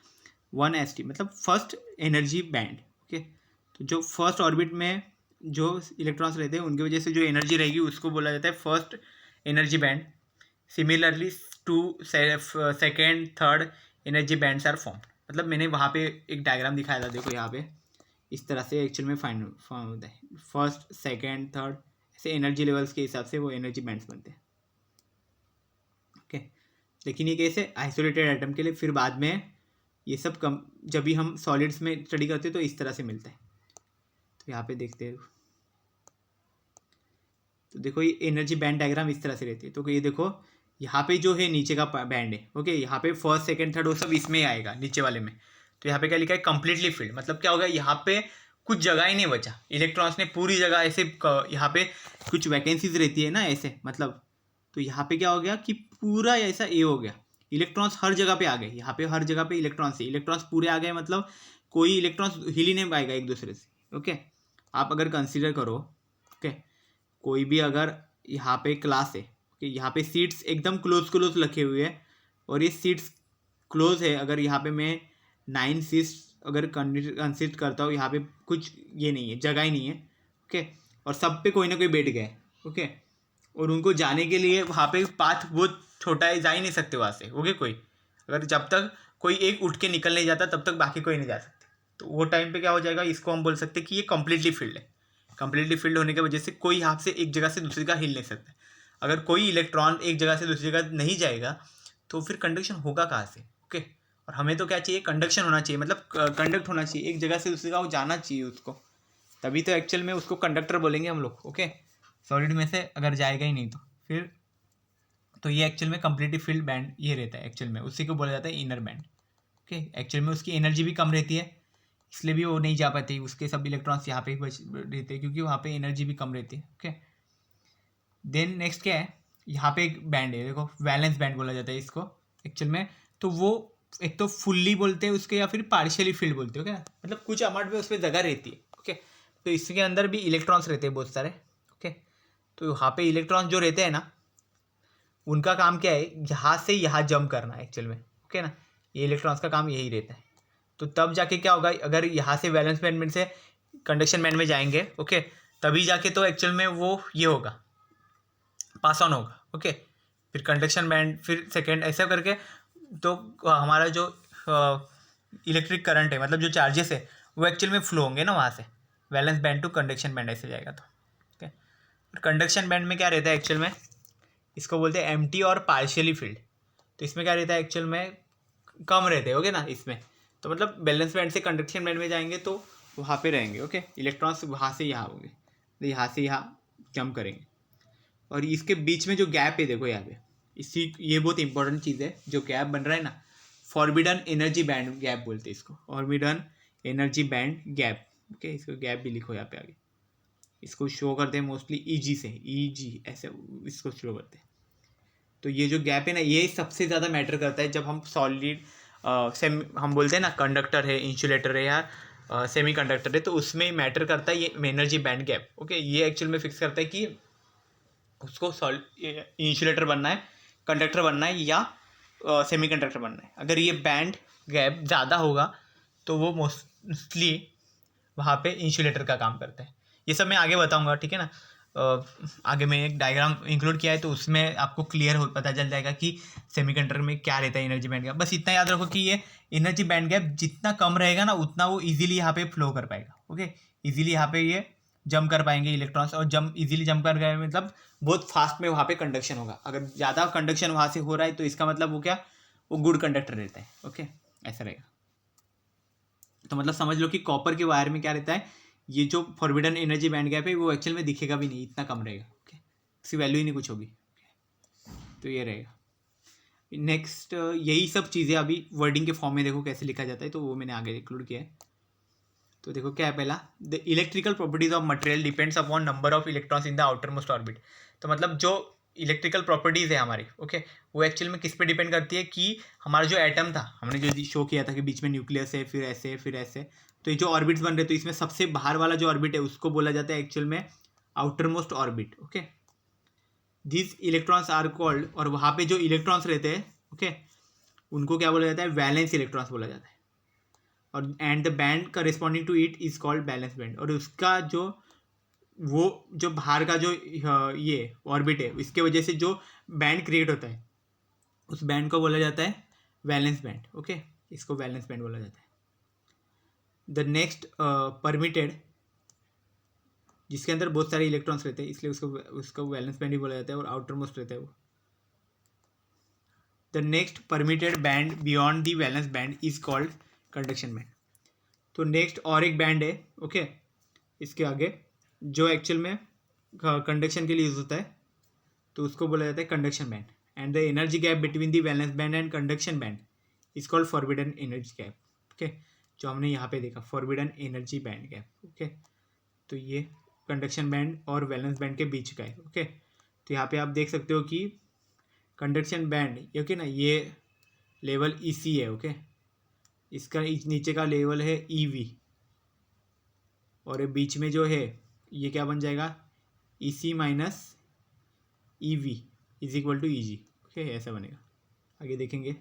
1ST मतलब फर्स्ट एनर्जी बैंड। ओके, तो जो फर्स्ट ऑर्बिट में जो इलेक्ट्रॉन्स रहते हैं उनकी वजह से जो एनर्जी रहेगी उसको बोला जाता है first energy band. Similarly to second third energy bands are form, मतलब मैंने वहाँ पे एक डायग्राम दिखाया था, देखो यहाँ पे इस तरह से एक्चुअल में फॉर्म होता है, फर्स्ट सेकेंड थर्ड, ऐसे एनर्जी लेवल्स के हिसाब से वो एनर्जी बैंड्स बनते हैं। ओके, लेकिन ये कैसे, आइसोलेटेड एटम के लिए, फिर बाद में ये सब कम, जब भी हम सॉलिड्स में स्टडी करते हैं तो इस तरह से मिलता है। तो यहाँ पे देखते हैं, तो देखो ये एनर्जी बैंड डायग्राम इस तरह से रहती है। तो ये देखो यहाँ पे जो है नीचे का बैंड है, ओके, यहाँ पे फर्स्ट सेकंड थर्ड वो सब इसमें ही आएगा नीचे वाले में। तो यहाँ पे क्या लिखा है, कंप्लीटली फिल्ड, मतलब क्या होगा, यहाँ पे कुछ जगह ही नहीं बचा, इलेक्ट्रॉन्स ने पूरी जगह ऐसे, यहाँ पे कुछ वैकेंसीज रहती है ना ऐसे, मतलब, तो यहाँ पे क्या हो गया कि पूरा ऐसा ये हो गया, इलेक्ट्रॉन्स हर जगह पे आ गए, यहाँ पे हर जगह पे इलेक्ट्रॉन्स है, इलेक्ट्रॉन्स पूरे आ गए, मतलब कोई इलेक्ट्रॉन्स हिल ही नहीं पाएगा एक दूसरे से। ओके, आप अगर कंसिडर करो, ओके, कोई भी अगर यहाँ पे क्लास है, ओके, यहाँ पे सीट्स एकदम क्लोज रखे हुए हैं, और ये सीट्स क्लोज है, अगर यहाँ पे मैं 9 सीट्स अगर कंसिडर करता हूँ, यहाँ पे कुछ ये नहीं है, जगह ही नहीं है। ओके, और सब पे कोई ना कोई बैठ गए। ओके, और उनको जाने के लिए वहाँ पे पाथ बहुत छोटा है, जा ही नहीं सकते वहाँ से। ओके, कोई अगर जब तक कोई एक उठ के निकल नहीं जाता तब तक बाकी कोई नहीं जा सकते, तो वो टाइम पे क्या हो जाएगा, इसको हम बोल सकते हैं कि ये कम्प्लीटली फील्ड है। कम्प्लीटली फील्ड होने की वजह से कोई यहाँ से एक जगह से दूसरी जगह हिल नहीं सकता। अगर कोई इलेक्ट्रॉन एक जगह से दूसरी जगह नहीं जाएगा तो फिर कंडक्शन होगा कहाँ से। ओके, और हमें तो क्या चाहिए, कंडक्शन होना चाहिए, मतलब कंडक्ट होना चाहिए, एक जगह से दूसरी जगह जाना चाहिए उसको, तभी तो एक्चुअल में उसको कंडक्टर बोलेंगे हम लोग। ओके, सॉलिड में से अगर जाएगा ही नहीं तो फिर, तो ये एक्चुअल में कम्प्लीटली फील्ड बैंड ये रहता है एक्चुअल में, उसी को बोला जाता है इनर बैंड। ओके, एक्चुअल में उसकी एनर्जी भी कम रहती है, इसलिए भी वो नहीं जा पाते, उसके सब इलेक्ट्रॉन्स यहाँ पे ही बच रहते हैं, क्योंकि वहाँ पे एनर्जी भी कम रहती है। ओके, देन नेक्स्ट क्या है, यहाँ पे एक बैंड है, देखो वैलेंस बैंड बोला जाता है इसको एक्चुअल में, तो वो एक तो फुल्ली बोलते हैं उसके, या फिर पार्शियली फील्ड बोलते हो, क्या मतलब कुछ अमाउंट में उसमें जगह रहती है। ओके, तो इसके अंदर भी इलेक्ट्रॉन्स रहते हैं बहुत सारे। ओके, तो यहाँ पे इलेक्ट्रॉन्स जो रहते हैं ना, उनका काम क्या है, यहाँ से यहाँ जंप करना है एक्चुअल में। ओके ना, ये इलेक्ट्रॉन्स का काम यही रहता है। तो तब जाके क्या होगा, अगर यहाँ से वैलेंस बैंड में से कंडक्शन बैंड में जाएंगे, ओके, तभी जाके तो एक्चुअल में वो ये होगा, पास ऑन होगा। ओके, फिर कंडक्शन बैंड, फिर सेकेंड, ऐसा करके तो हमारा जो इलेक्ट्रिक करंट है, मतलब जो चार्जेस है वो एक्चुअल में फ्लो होंगे ना वहाँ से, valence band to conduction band ऐसे जाएगा। तो ओके, कंडक्शन बैंड में क्या रहता है एक्चुअल में, इसको बोलते हैं एम्प्टी और पार्शियली फील्ड। तो इसमें क्या रहता है एक्चुअल में, कम रहते हैं। ओके ना, इसमें तो मतलब बैलेंस बैंड से कंडक्शन बैंड में जाएंगे तो वहाँ पे रहेंगे। ओके, इलेक्ट्रॉन्स वहाँ से यहाँ होंगे, तो यहाँ से यहाँ जंप करेंगे, और इसके बीच में जो गैप है देखो यहाँ पे, इसी ये बहुत इंपॉर्टेंट चीज़ है, जो गैप बन रहा है ना, फॉरबिडन एनर्जी बैंड गैप बोलते हैं इसको, forbidden energy band gap. Okay, इसको गैप भी लिखो यहाँ पे आगे, इसको शो करते हैं मोस्टली EG से, EG ऐसे इसको शो करते हैं। तो ये जो गैप है ना, ये सबसे ज़्यादा मैटर करता है जब हम सॉलिड हम बोलते हैं ना कंडक्टर है, इंसुलेटर है, या सेमी कंडक्टर है, तो उसमें मैटर करता है ये एनर्जी बैंड गैप। ओके, ये एक्चुअल में फिक्स करता है कि उसको इंसुलेटर बनना है, कंडक्टर बनना है, या सेमीकंडक्टर बन रहा है। अगर ये बैंड गैप ज़्यादा होगा तो वो मोस्टली वहाँ पे इंसुलेटर का काम करता है। ये सब मैं आगे बताऊंगा, ठीक है ना। आगे मैं एक डायग्राम इंक्लूड किया है तो उसमें आपको क्लियर हो पता चल जाएगा कि सेमीकंडक्टर में क्या रहता है एनर्जी बैंड गैप। बस इतना याद रखो कि ये एनर्जी बैंड गैप जितना कम रहेगा ना उतना वो इजीली यहाँ पे फ्लो कर पाएगा। ओके, इजीली यहाँ पे ये जंप कर पाएंगे इलेक्ट्रॉन्स, और जंप इजीली जंप कर गए मतलब बहुत फास्ट में वहाँ पे कंडक्शन होगा। अगर ज़्यादा कंडक्शन वहाँ से हो रहा है तो इसका मतलब वो क्या, वो गुड कंडक्टर रहता है। ओके, ऐसा रहेगा। तो मतलब समझ लो कि कॉपर के वायर में क्या रहता है, ये जो फॉरबिडन एनर्जी बैंड गैप है वो एक्चुअल में दिखेगा भी नहीं, इतना कम रहेगा। ओके, इसकी वैल्यू ही नहीं कुछ होगी। तो ये रहेगा। नेक्स्ट यही सब चीज़ें अभी वर्डिंग के फॉर्म में देखो कैसे लिखा जाता है, तो वो मैंने आगे इंक्लूड किया है। तो देखो क्या है पहला, the electrical properties of material depends upon number of electrons in the outer most orbit. तो मतलब जो इलेक्ट्रिकल प्रॉपर्टीज़ है हमारी, ओके, वो एक्चुअल में किस पे डिपेंड करती है कि हमारा जो एटम था, हमने जो शो किया था कि बीच में न्यूक्लियस है, फिर ऐसे फिर ऐसे, तो ये जो ऑर्बिट्स बन रहे, तो इसमें सबसे बाहर वाला जो ऑर्बिट है उसको बोला जाता है एक्चुअल में outer most orbit. Okay, this electrons are called, और वहाँ पे जो इलेक्ट्रॉन्स रहते हैं, ओके, उनको क्या बोला जाता है, वैलेंस इलेक्ट्रॉन्स बोला जाता है। और and the band corresponding to it is called valence band. और उसका जो वो जो बाहर का जो ये ऑर्बिट है, इसके वजह से जो बैंड क्रिएट होता है उस बैंड को बोला जाता है वैलेंस बैंड। ओके, इसको वैलेंस बैंड बोला जाता है। द नेक्स्ट परमिटेड, जिसके अंदर बहुत सारे इलेक्ट्रॉन्स रहते हैं इसलिए उसको वैलेंस बैंड ही बोला जाता है, और आउटर मोस्ट रहता है वो। The next permitted band beyond the valence band is called conduction band. तो नेक्स्ट और एक बैंड है, ओके, इसके आगे जो एक्चुअल में कंडक्शन के लिए यूज होता है, तो उसको बोला जाता है conduction band. And the energy gap between the valence band and conduction band is called forbidden energy gap. Okay, जो हमने यहाँ पे देखा forbidden energy band gap. Okay, तो ये कंडक्शन बैंड और वैलेंस बैंड के बीच का है। ओके, तो यहाँ पे आप देख सकते हो कि कंडक्शन बैंड, ओके ना, ये लेवल EC है। ओके, इसका नीचे का लेवल है EV, और ये बीच में जो है ये क्या बन जाएगा, EC minus EV is equal to EG। Okay, ऐसा बनेगा, आगे देखेंगे।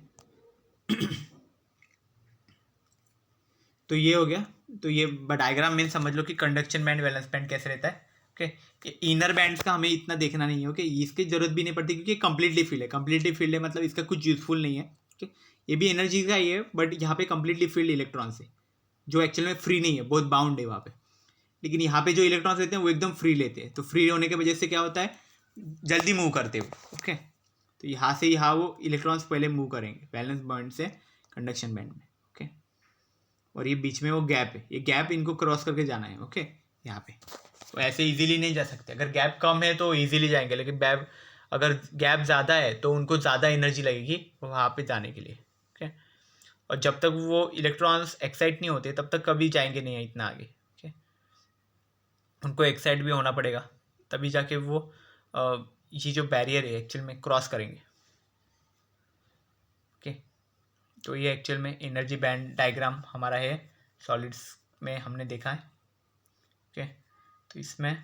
तो ये हो गया। तो ये डायग्राम में समझ लो कि कंडक्शन बैंड वैलेंस बैंड कैसे रहता है। ओके, इनर बैंड्स का हमें इतना देखना नहीं है। ओके, इसकी जरूरत भी नहीं पड़ती क्योंकि कंप्लीटली फील्ड है। कंप्लीटली फील्ड है मतलब इसका कुछ यूजफुल नहीं है। ओके, ये भी एनर्जी का ही है बट यहाँ पे कंप्लीटली फील्ड इलेक्ट्रॉन से, जो एक्चुअल में फ्री नहीं है, बहुत बाउंड है वहाँ पे। लेकिन यहाँ पे जो इलेक्ट्रॉन्स रहते हैं वो एकदम फ्री लेते हैं, तो फ्री होने की वजह से क्या होता है, जल्दी मूव करते हैं वो। ओके, तो यहाँ से यहाँ वो इलेक्ट्रॉन्स पहले मूव करेंगे वैलेंस बैंड से कंडक्शन बैंड में। ओके, और ये बीच में वो गैप है, ये गैप इनको क्रॉस करके जाना है। ओके, यहाँ पे तो ऐसे इजीली नहीं जा सकते। अगर गैप कम है तो इजीली जाएंगे, लेकिन अगर गैप ज़्यादा है तो उनको ज़्यादा एनर्जी लगेगी वहाँ पे जाने के लिए। ओके, और जब तक वो इलेक्ट्रॉन्स एक्साइट नहीं होते तब तक कभी जाएंगे नहीं इतना आगे। ओके, उनको एक्साइट भी होना पड़ेगा तभी जाके वो ये जो बैरियर है एक्चुअल में क्रॉस करेंगे। ओके, तो ये एक्चुअल में एनर्जी बैंड डायग्राम हमारा है, सॉलिड्स में हमने देखा है। ओके, तो इसमें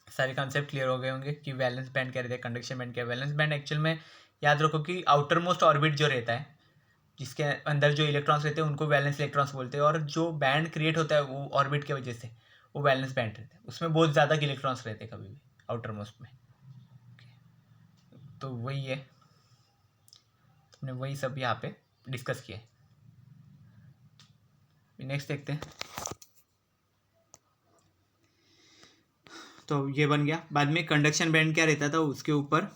सारे कॉन्सेप्ट क्लियर हो गए होंगे कि वैलेंस बैंड क्या रहता है, कंडक्शन बैंड क्या है। वैलेंस बैंड एक्चुअल में याद रखो कि आउटर मोस्ट ऑर्बिट जो रहता है, जिसके अंदर जो इलेक्ट्रॉन्स रहते हैं उनको वैलेंस इलेक्ट्रॉन्स बोलते हैं, और जो बैंड क्रिएट होता है वो ऑर्बिट की वजह से वो वैलेंस बैंड रहता है। उसमें बहुत ज़्यादा इलेक्ट्रॉन्स रहते हैं कभी भी आउटर मोस्ट में। तो वही है, हमने वही सब यहाँ पे डिस्कस किया है। नेक्स्ट देखते हैं। तो ये बन गया। बाद में कंडक्शन बैंड क्या रहता था, उसके ऊपर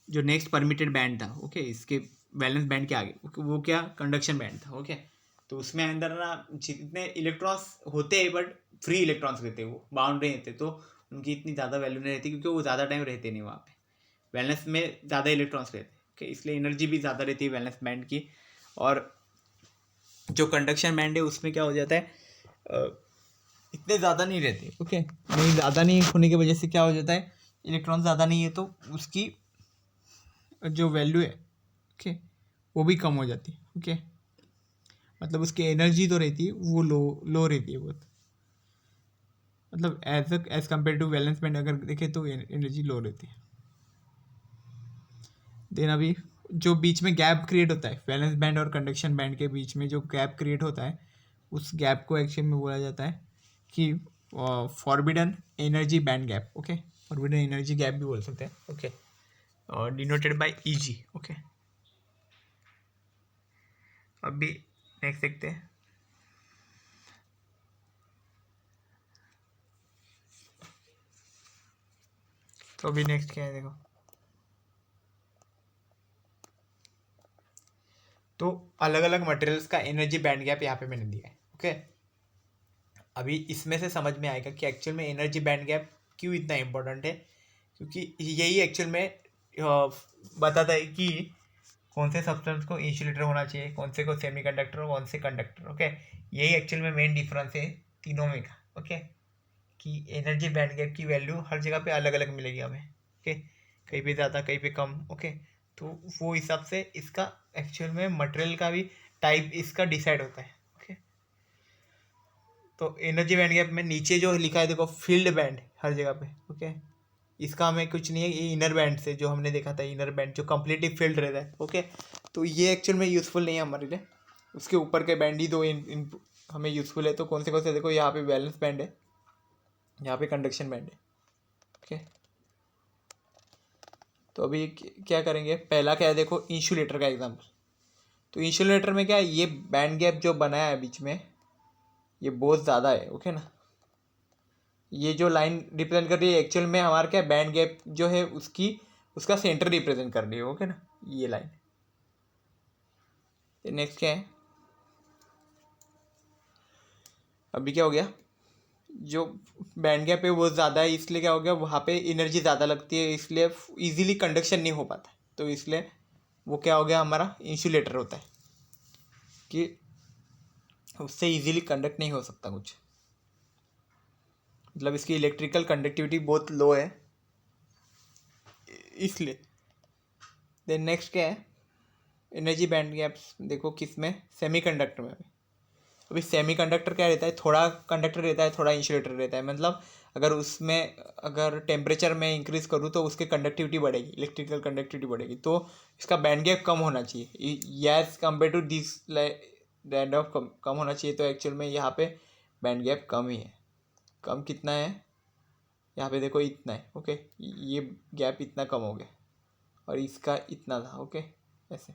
जो नेक्स्ट परमिटेड बैंड था, ओके, इसके वैलेंस बैंड के आगे वो क्या कंडक्शन बैंड था। ओके, तो उसमें अंदर ना जितने इलेक्ट्रॉन्स होते हैं बट फ्री इलेक्ट्रॉन्स रहते हैं, वो बाउंड नहीं रहते, तो उनकी इतनी ज़्यादा वैल्यू नहीं रहती क्योंकि वो ज़्यादा टाइम रहते नहीं वहाँ पे। वैलेंस में ज़्यादा इलेक्ट्रॉन्स रहते हैं। ओके, इसलिए एनर्जी भी ज़्यादा रहती है वैलेंस बैंड की। और जो कंडक्शन बैंड है उसमें क्या हो जाता है, इतने ज़्यादा नहीं रहते। ओके, नहीं ज़्यादा नहीं होने की वजह से क्या हो जाता है, इलेक्ट्रॉन ज़्यादा नहीं है तो उसकी जो वैल्यू है, ओके, वो भी कम हो जाती है। ओके, मतलब उसकी एनर्जी तो रहती है वो लो रहती है बहुत, मतलब as compare to valence band अगर देखें तो एनर्जी लो रहती है। देन अभी जो बीच में गैप क्रिएट होता है वैलेंस बैंड और कंडक्शन बैंड के बीच में जो गैप क्रिएट होता है उस गैप को एक्चुअली में बोला जाता है कि forbidden energy band gap. Okay, forbidden energy gap भी बोल सकते हैं। ओके, और डिनोटेड बाय ईजी। ओके, अभी नेक्स्ट देखते हैं। तो अभी नेक्स्ट क्या है देखो, तो अलग अलग मटेरियल्स का एनर्जी बैंड गैप यहाँ पे मैंने दिया है। ओके, अभी इसमें से समझ में आएगा कि एक्चुअल में एनर्जी बैंड गैप क्यों इतना इम्पोर्टेंट है, क्योंकि यही एक्चुअल में बताता है कि कौन से सब्सटेंस को इंसुलेटर होना चाहिए, कौन से को सेमीकंडक्टर और कौन से कंडक्टर। ओके, यही एक्चुअल में मेन डिफरेंस है तीनों में का। ओके, कि एनर्जी बैंड गैप की वैल्यू हर जगह पे अलग अलग मिलेगी हमें। ओके, कहीं पे ज़्यादा कहीं पे कम। ओके, तो वो हिसाब से इसका एक्चुअल में मटेरियल का भी टाइप इसका डिसाइड होता है। ओके, तो एनर्जी बैंड गैप में नीचे जो लिखा है देखो फील्ड बैंड हर जगह पे। ओके, इसका हमें कुछ नहीं है, ये इनर बैंड से जो हमने देखा था इनर बैंड जो कम्प्लीटली फील्ड रहता है। ओके, तो ये एक्चुअल में यूज़फुल नहीं है हमारे लिए, उसके ऊपर के बैंड ही दो इन हमें यूज़फुल है। तो कौन से देखो, यहाँ पे बैलेंस बैंड है, यहाँ पे कंडक्शन बैंड है। ओके, तो अभी क्या करेंगे, पहला क्या है देखो इंसुलेटर का एग्जाम्पल। तो इंसुलेटर में क्या है, ये बैंड गैप जो बनाया है बीच में ये बहुत ज़्यादा है। ओके ना, ये जो लाइन रिप्रेजेंट कर रही है एक्चुअल में हमारा क्या बैंड गैप जो है उसका सेंटर रिप्रेजेंट कर रही है। ओके ना, ये लाइन। नेक्स्ट क्या है, अभी क्या हो गया, जो बैंड गैप है वो ज़्यादा है, इसलिए क्या हो गया वहाँ पे एनर्जी ज़्यादा लगती है, इसलिए इजीली कंडक्शन नहीं हो पाता। तो इसलिए वो क्या हो गया, हमारा इंसुलेटर होता है कि उससे इजीली कंडक्ट नहीं हो सकता कुछ, मतलब इसकी इलेक्ट्रिकल कंडक्टिविटी बहुत लो है इसलिए। देन नेक्स्ट क्या है, एनर्जी बैंड गैप्स देखो किस में, सेमीकंडक्टर में। अभी सेमीकंडक्टर क्या रहता है, थोड़ा कंडक्टर रहता है थोड़ा इंसुलेटर रहता है। मतलब अगर उसमें अगर टेम्परेचर में इंक्रीज़ करूँ तो उसकी कंडक्टिविटी बढ़ेगी, इलेक्ट्रिकल कंडक्टिविटी बढ़ेगी, तो इसका बैंड गैप कम होना चाहिए as compare to this band of कम होना चाहिए। तो एक्चुअल में यहाँ पे बैंड गैप कम ही है। कम कितना है, यहाँ पे देखो इतना है। ओके, ये गैप इतना कम हो गया और इसका इतना था। ओके, ऐसे,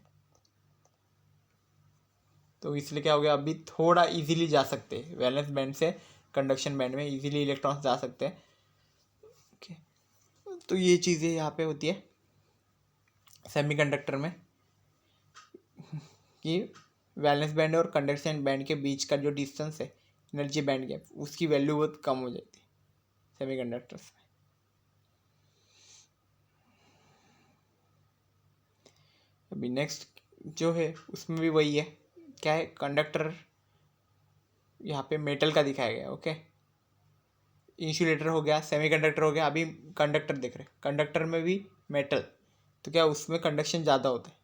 तो इसलिए क्या हो गया, अभी थोड़ा इजीली जा सकते हैं वैलेंस बैंड से कंडक्शन बैंड में, इजीली इलेक्ट्रॉन्स जा सकते हैं। ओके, तो ये चीज़ें यहाँ पे होती है सेमीकंडक्टर में कि वैलेंस बैंड और कंडक्शन बैंड के बीच का जो डिस्टेंस है एनर्जी बैंड गैप उसकी वैल्यू बहुत कम हो जाती है सेमीकंडक्टर्स में। अभी नेक्स्ट जो है उसमें भी वही है, क्या है, कंडक्टर यहाँ पे मेटल का दिखाया गया। ओके, इंसुलेटर हो गया, सेमीकंडक्टर हो गया, अभी कंडक्टर देख रहे हैं, कंडक्टर में भी मेटल, तो क्या उसमें कंडक्शन ज़्यादा होता है।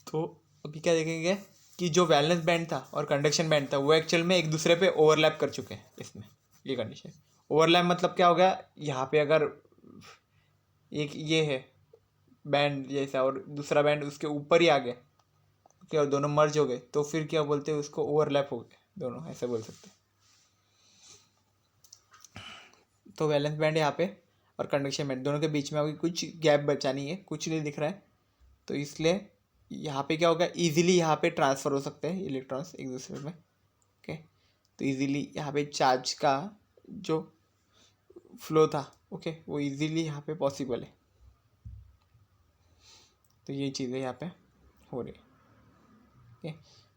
तो अभी क्या देखेंगे कि जो वैलेंस बैंड था और कंडक्शन बैंड था वो एक्चुअल में एक दूसरे पे ओवरलैप कर चुके हैं इसमें। ये कंडीशन ओवरलैप मतलब क्या हो गया, यहाँ पे अगर एक ये है बैंड जैसा और दूसरा बैंड उसके ऊपर ही आ गया, क्या दोनों मर्ज हो गए, तो फिर क्या बोलते हैं उसको, ओवरलैप हो गए दोनों, ऐसे बोल सकते हैं। तो वैलेंस बैंड यहाँ पे और कंडक्शन बैंड दोनों के बीच में अभी कुछ गैप बचा नहीं है, कुछ नहीं दिख रहा है, तो इसलिए यहाँ पे क्या होगा, इजीली यहाँ पे ट्रांसफ़र हो सकते हैं इलेक्ट्रॉन्स एक दूसरे में। ओके, तो इजीली यहाँ पे चार्ज का जो फ्लो था, ओके, वो इजीली यहाँ पे पॉसिबल है। तो ये चीज़ें यहाँ पे हो रही है। ओके,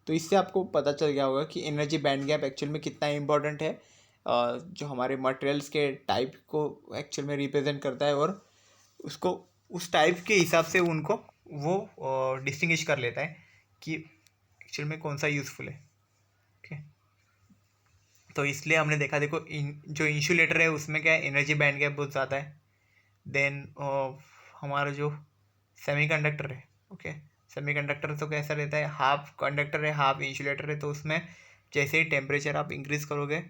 तो इससे आपको पता चल गया होगा कि एनर्जी बैंड गैप एक्चुअल में कितना इंपॉर्टेंट है, जो हमारे मटेरियल्स के टाइप को एक्चुअल में रिप्रेजेंट करता है और उसको उस टाइप के हिसाब से उनको वो डिस्टिंग्विश कर लेता है कि एक्चुअल में कौन सा यूज़फुल है। ओके, तो इसलिए हमने देखा देखो जो इंसुलेटर है उसमें क्या है, एनर्जी बैंड गैप बहुत ज़्यादा है। देन हमारा जो सेमीकंडक्टर है, ओके, सेमीकंडक्टर तो कैसा रहता है, हाफ कंडक्टर है हाफ इंसुलेटर है, तो उसमें जैसे ही टेम्परेचर आप इंक्रीज़ करोगे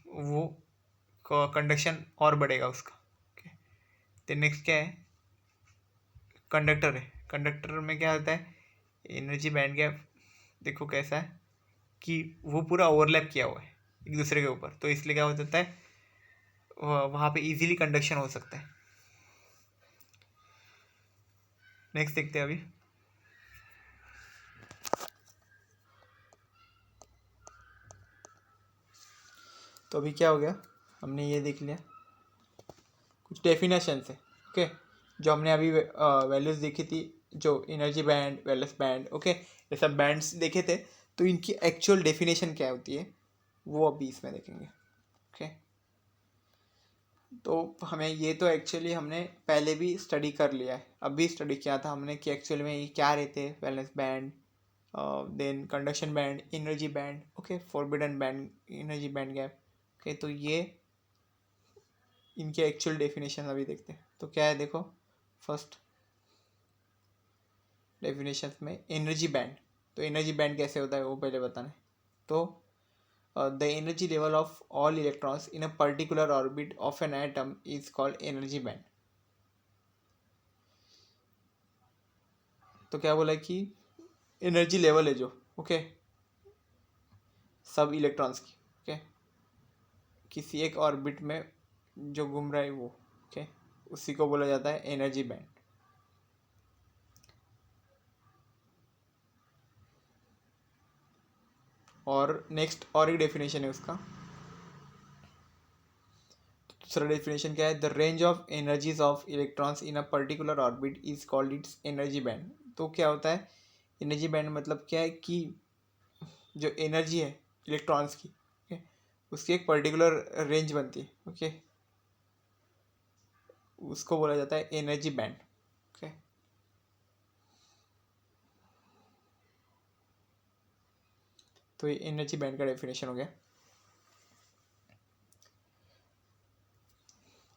वो कंडक्शन और बढ़ेगा उसका। ओके, देन नेक्स्ट क्या है, कंडक्टर है। कंडक्टर में क्या होता है, एनर्जी बैंड गैप देखो कैसा है कि वो पूरा ओवरलैप किया हुआ है एक दूसरे के ऊपर, तो इसलिए क्या हो जाता है, वहाँ पे इजीली कंडक्शन हो सकता है। नेक्स्ट देखते हैं अभी। तो अभी क्या हो गया, हमने ये देख लिया कुछ डेफिनेशन है, ओके। जो हमने अभी वैल्यूज़ देखी थी, जो energy band, wellness band, okay, ये सब बैंड्स देखे थे, तो इनकी एक्चुअल डेफिनेशन क्या होती है वो अभी इसमें देखेंगे, ओके। तो हमें ये तो एक्चुअली हमने पहले भी स्टडी कर लिया है, अभी स्टडी किया था हमने कि एक्चुअल में ये क्या रहते हैं, valence band, then conduction band, energy band, okay, forbidden band, energy band gap, okay. तो ये इनके एक्चुअल डेफिनेशन अभी देखते हैं। तो क्या है देखो, फर्स्ट डेफिनेशन में एनर्जी बैंड, तो एनर्जी बैंड कैसे होता है वो पहले बताना है। तो the energy level of all electrons in a particular orbit of an atom is called energy band. तो क्या बोला कि एनर्जी लेवल है जो, ओके, सब इलेक्ट्रॉन्स की, ओके, किसी एक ऑर्बिट में जो घूम रहा है वो, ओके, उसी को बोला जाता है एनर्जी बैंड। और नेक्स्ट और एक डेफिनेशन है उसका, दूसरा डेफिनेशन क्या है, the range of energies of electrons in a particular orbit is called its energy band. तो क्या होता है एनर्जी बैंड, मतलब क्या है कि जो एनर्जी है इलेक्ट्रॉन्स की, ओके, उसकी एक पर्टिकुलर रेंज बनती है, ओके, उसको बोला जाता है एनर्जी बैंड, ओके। तो ये एनर्जी बैंड का डेफिनेशन हो गया।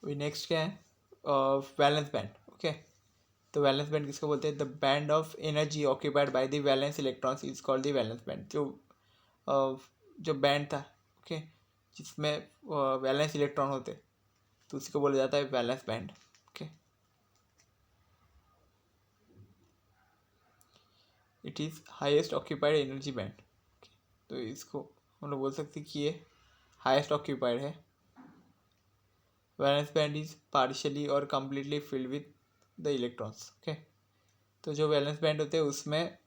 अभी नेक्स्ट क्या है, वैलेंस बैंड, ओके। तो वैलेंस बैंड किसको बोलते हैं, the band of energy occupied by the valence electrons is called the valence band. जो बैंड था, ओके, जिसमें वैलेंस इलेक्ट्रॉन होते, तो उसी को बोला जाता है valence band, okay. It is highest occupied energy band, तो इसको हम लोग बोल सकते हैं कि ये हाईएस्ट ऑक्यूपाइड है। वैलेंस बैंड इज पार्शियली और completely filled with the electrons, okay. तो जो वैलेंस बैंड होते हैं उसमें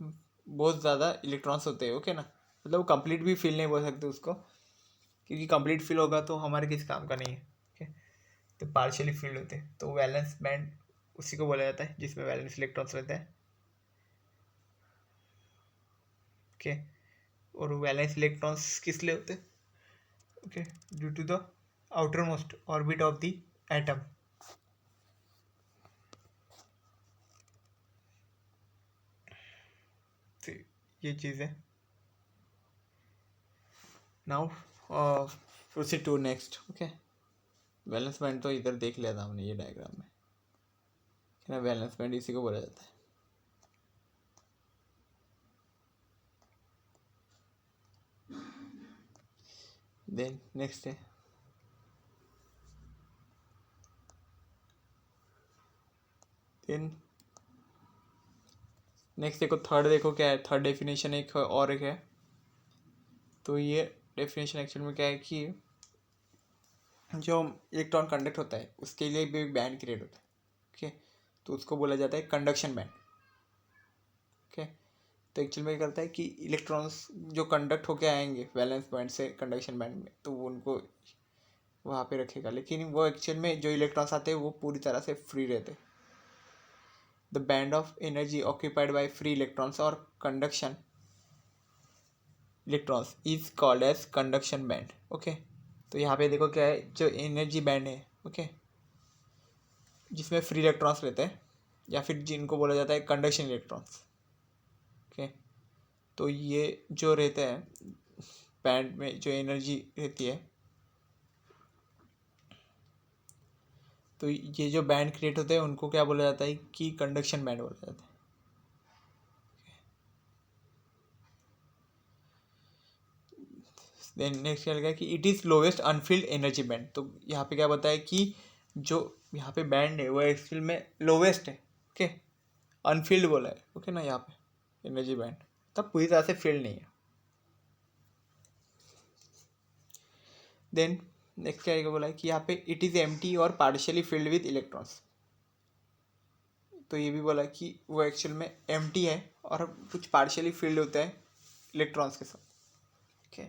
बहुत ज़्यादा इलेक्ट्रॉन्स होते हैं, ओके ना, मतलब कंप्लीट भी फिल नहीं बोल सकते उसको, क्योंकि कंप्लीट फिल होगा तो हमारे किस काम का नहीं है, ओके। तो पार्शियली फिल्ड होते हैं, तो वैलेंस बैंड उसी को बोला जाता है जिसमें वैलेंस इलेक्ट्रॉन्स रहते हैं, ओके। और वैलेंस इलेक्ट्रॉन्स किस लिए होते हैं, okay, due to the outer most orbit of the atom. तो ये चीज़ है। Now proceed to next, okay. Valence band तो इधर देख लिया था हमने ये डायग्राम में, है ना, वैलेंस बैंड इसी को बोला जाता है। देन नेक्स्ट है, देन नेक्स्ट देखो, थर्ड देखो क्या है, थर्ड डेफिनेशन एक और एक है। तो ये डेफिनेशन एक्चुअल में क्या है कि जो इलेक्ट्रॉन कंडक्ट होता है उसके लिए भी एक बैंड क्रिएट होता है, ओके। तो उसको बोला जाता है कंडक्शन बैंड, ओके। तो एक्चुअल में क्या करता है कि इलेक्ट्रॉन्स जो कंडक्ट होके आएंगे वैलेंस बैंड से कंडक्शन बैंड में, तो वो उनको वहाँ पे रखेगा, लेकिन वो एक्चुअल में जो इलेक्ट्रॉन्स आते हैं वो पूरी तरह से फ्री रहते हैं। The band of energy occupied by free electrons और conduction electrons is called as conduction band, okay. तो यहाँ पे देखो क्या है, जो एनर्जी बैंड है, ओके, जिसमें फ्री इलेक्ट्रॉन्स रहते हैं या फिर जिनको बोला जाता है कंडक्शन इलेक्ट्रॉन्स, ओके। तो ये जो रहते हैं बैंड में जो एनर्जी रहती है, तो ये जो बैंड क्रिएट होते हैं उनको क्या बोला जाता है कि कंडक्शन बैंड बोला जाता है। देन नेक्स्ट क्या लगा कि it is lowest Anfield energy band. तो यहाँ पे क्या बताया कि जो यहाँ पे बैंड है वो एक्चुअल में लोवेस्ट है, ओके, अनफील्ड बोला है, ओके ना, यहाँ पे एनर्जी बैंड तब पूरी तरह से फील्ड नहीं है। देन नेक्स्ट क्या बोला है कि यहाँ पे इट इज़ एम्प्टी और पार्शियली फिल्ड विद इलेक्ट्रॉन्स। तो ये भी बोला कि वो एक्चुअल में एम्प्टी है और कुछ पार्शियली फिल्ड होता है इलेक्ट्रॉन्स के साथ, ओके।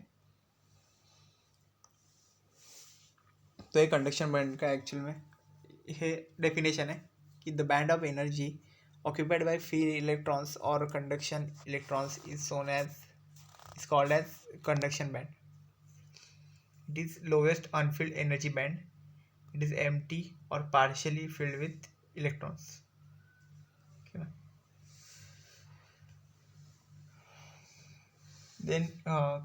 तो ये कंडक्शन बैंड का एक्चुअल में ये डेफिनेशन है कि the band of energy occupied by free electrons or conduction electrons is known as is called as conduction band. It is lowest unfilled energy band. It is empty or partially filled with electrons. Okay. Then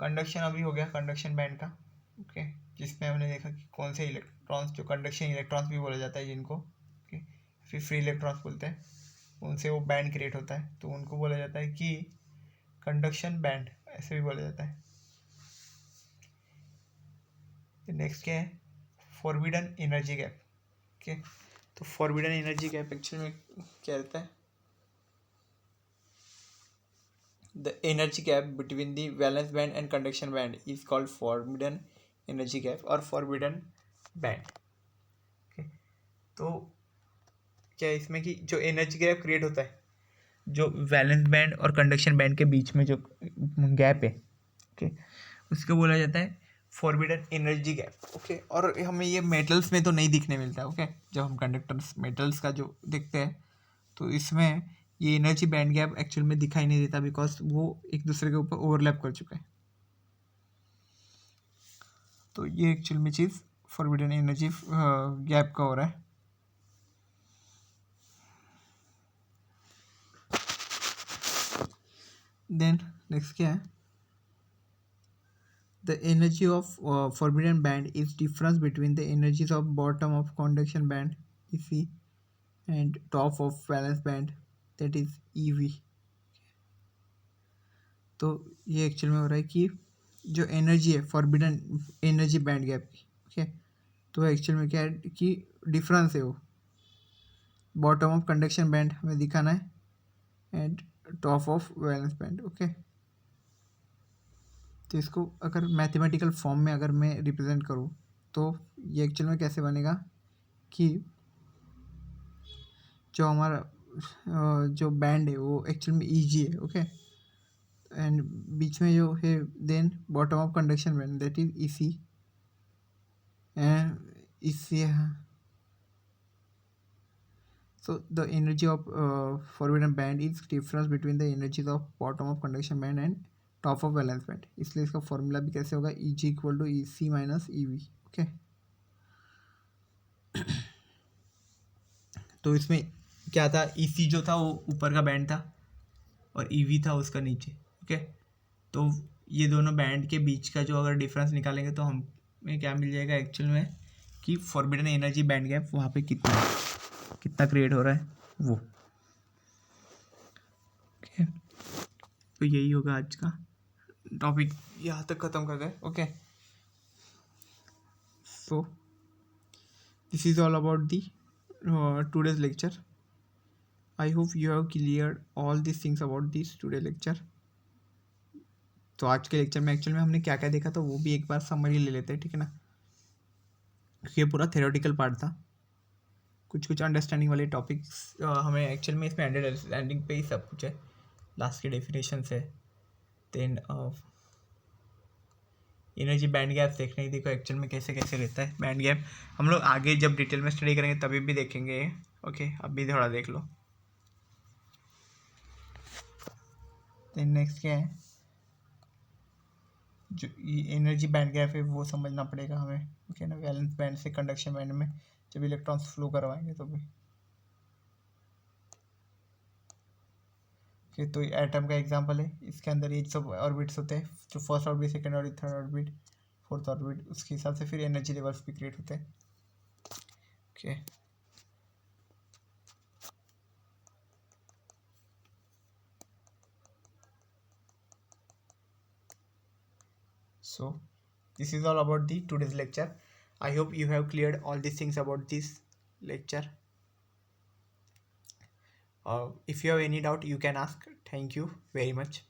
conduction अभी हो गया conduction band का, okay, जिसमें हमने देखा कि कौन से इलेक्ट्रॉन्स, जो कंडक्शन इलेक्ट्रॉन्स भी बोला जाता है जिनको, ओके, फिर फ्री इलेक्ट्रॉन्स बोलते हैं, उनसे वो बैंड क्रिएट होता है, तो उनको बोला जाता है कि कंडक्शन बैंड, ऐसे भी बोला जाता है। नेक्स्ट क्या है, फॉरबिडन एनर्जी गैप, ओके। तो फॉरबिडन एनर्जी गैप एक्चुअली में क्या रहता है, the energy gap between the valence band and conduction band is called forbidden energy gap और फॉरबिडन बैंड, ओके। तो क्या है इसमें कि जो एनर्जी गैप क्रिएट होता है जो वैलेंस बैंड और कंडक्शन बैंड के बीच में जो गैप है, ओके, उसको बोला जाता है फॉरबिडन एनर्जी गैप, ओके। और हमें ये मेटल्स में तो नहीं दिखने मिलता है, ओके। जब हम कंडक्टर्स मेटल्स का जो देखते हैं तो इसमें ये एनर्जी बैंड गैप एक्चुअल में दिखाई नहीं देता, बिकॉज वो एक दूसरे के ऊपर ओवरलैप कर चुका है। तो ये एक्चुअल में चीज़ फॉरबिडन एनर्जी गैप का हो रहा है। देन नेक्स्ट क्या है, the energy of forbidden band is difference between the energies of bottom of conduction band EC and top of valence band, that is EV। तो ये एक्चुअल में हो रहा है कि जो एनर्जी है फॉरबिडन एनर्जी बैंड गैप की, ओके, तो एक्चुअल में क्या है कि डिफरेंस है वो बॉटम ऑफ कंडक्शन बैंड हमें दिखाना है and top of valence band, okay. तो इसको अगर मैथमेटिकल फॉर्म में अगर मैं रिप्रेजेंट करूँ तो ये एक्चुअल में कैसे बनेगा कि जो हमारा जो बैंड है वो एक्चुअल में ईजी है, ओके, एंड बीच में जो है then bottom of conduction band that is EC and EC. So the energy of forbidden band is difference between the energies of bottom of conduction band and top of valence band, इसलिए इसका formula भी कैसे होगा, Eg equal to E C minus E V, okay. तो इसमें क्या था, ई सी जो था वो ऊपर का बैंड था और ई वी था उसका नीचे, ओके। तो ये दोनों बैंड के बीच का जो अगर डिफरेंस निकालेंगे तो हमें क्या मिल जाएगा एक्चुअल में कि फॉरबिडन एनर्जी बैंड गैप वहाँ पे कितना क्रिएट हो रहा है वो, ओके। तो यही होगा आज का टॉपिक, यहाँ तक ख़त्म कर गए, okay. So this is all about the today's lecture. I hope you have clear all this things about this today lecture. तो आज के लेक्चर में एक्चुअल में हमने क्या क्या देखा था वो भी एक बार समरी ले लेते हैं, ठीक है ना, क्योंकि ये पूरा थ्योरेटिकल पार्ट था, कुछ कुछ अंडरस्टैंडिंग वाले टॉपिक्स हमें एक्चुअल में इसमें अंडरस्टैंडिंग पे ही सब कुछ है, लास्ट की डेफिनेशन से। देन एनर्जी बैंड गैप देखने ही, देखो एक्चुअल में कैसे कैसे रहता है बैंड गैप, हम लोग आगे जब डिटेल में स्टडी करेंगे तभी भी देखेंगे, ओके। अभी थोड़ा देख लो। देन नेक्स्ट क्या है, जो ये एनर्जी बैंड गैप है वो समझना पड़ेगा हमें, ओके ना, वैलेंस बैंड से कंडक्शन बैंड में जब इलेक्ट्रॉन्स फ्लो करवाएंगे तो भी, ओके। तो एटम का एग्जांपल है, इसके अंदर ये सब ऑर्बिट्स होते हैं, जो first orbit, second orbit, third orbit, fourth orbit, उसके हिसाब से फिर एनर्जी लेवल्स भी क्रिएट होते हैं, okay. So this is all about the today's lecture. I hope you have cleared all these things about this lecture. If you have any doubt, you can ask. Thank you very much.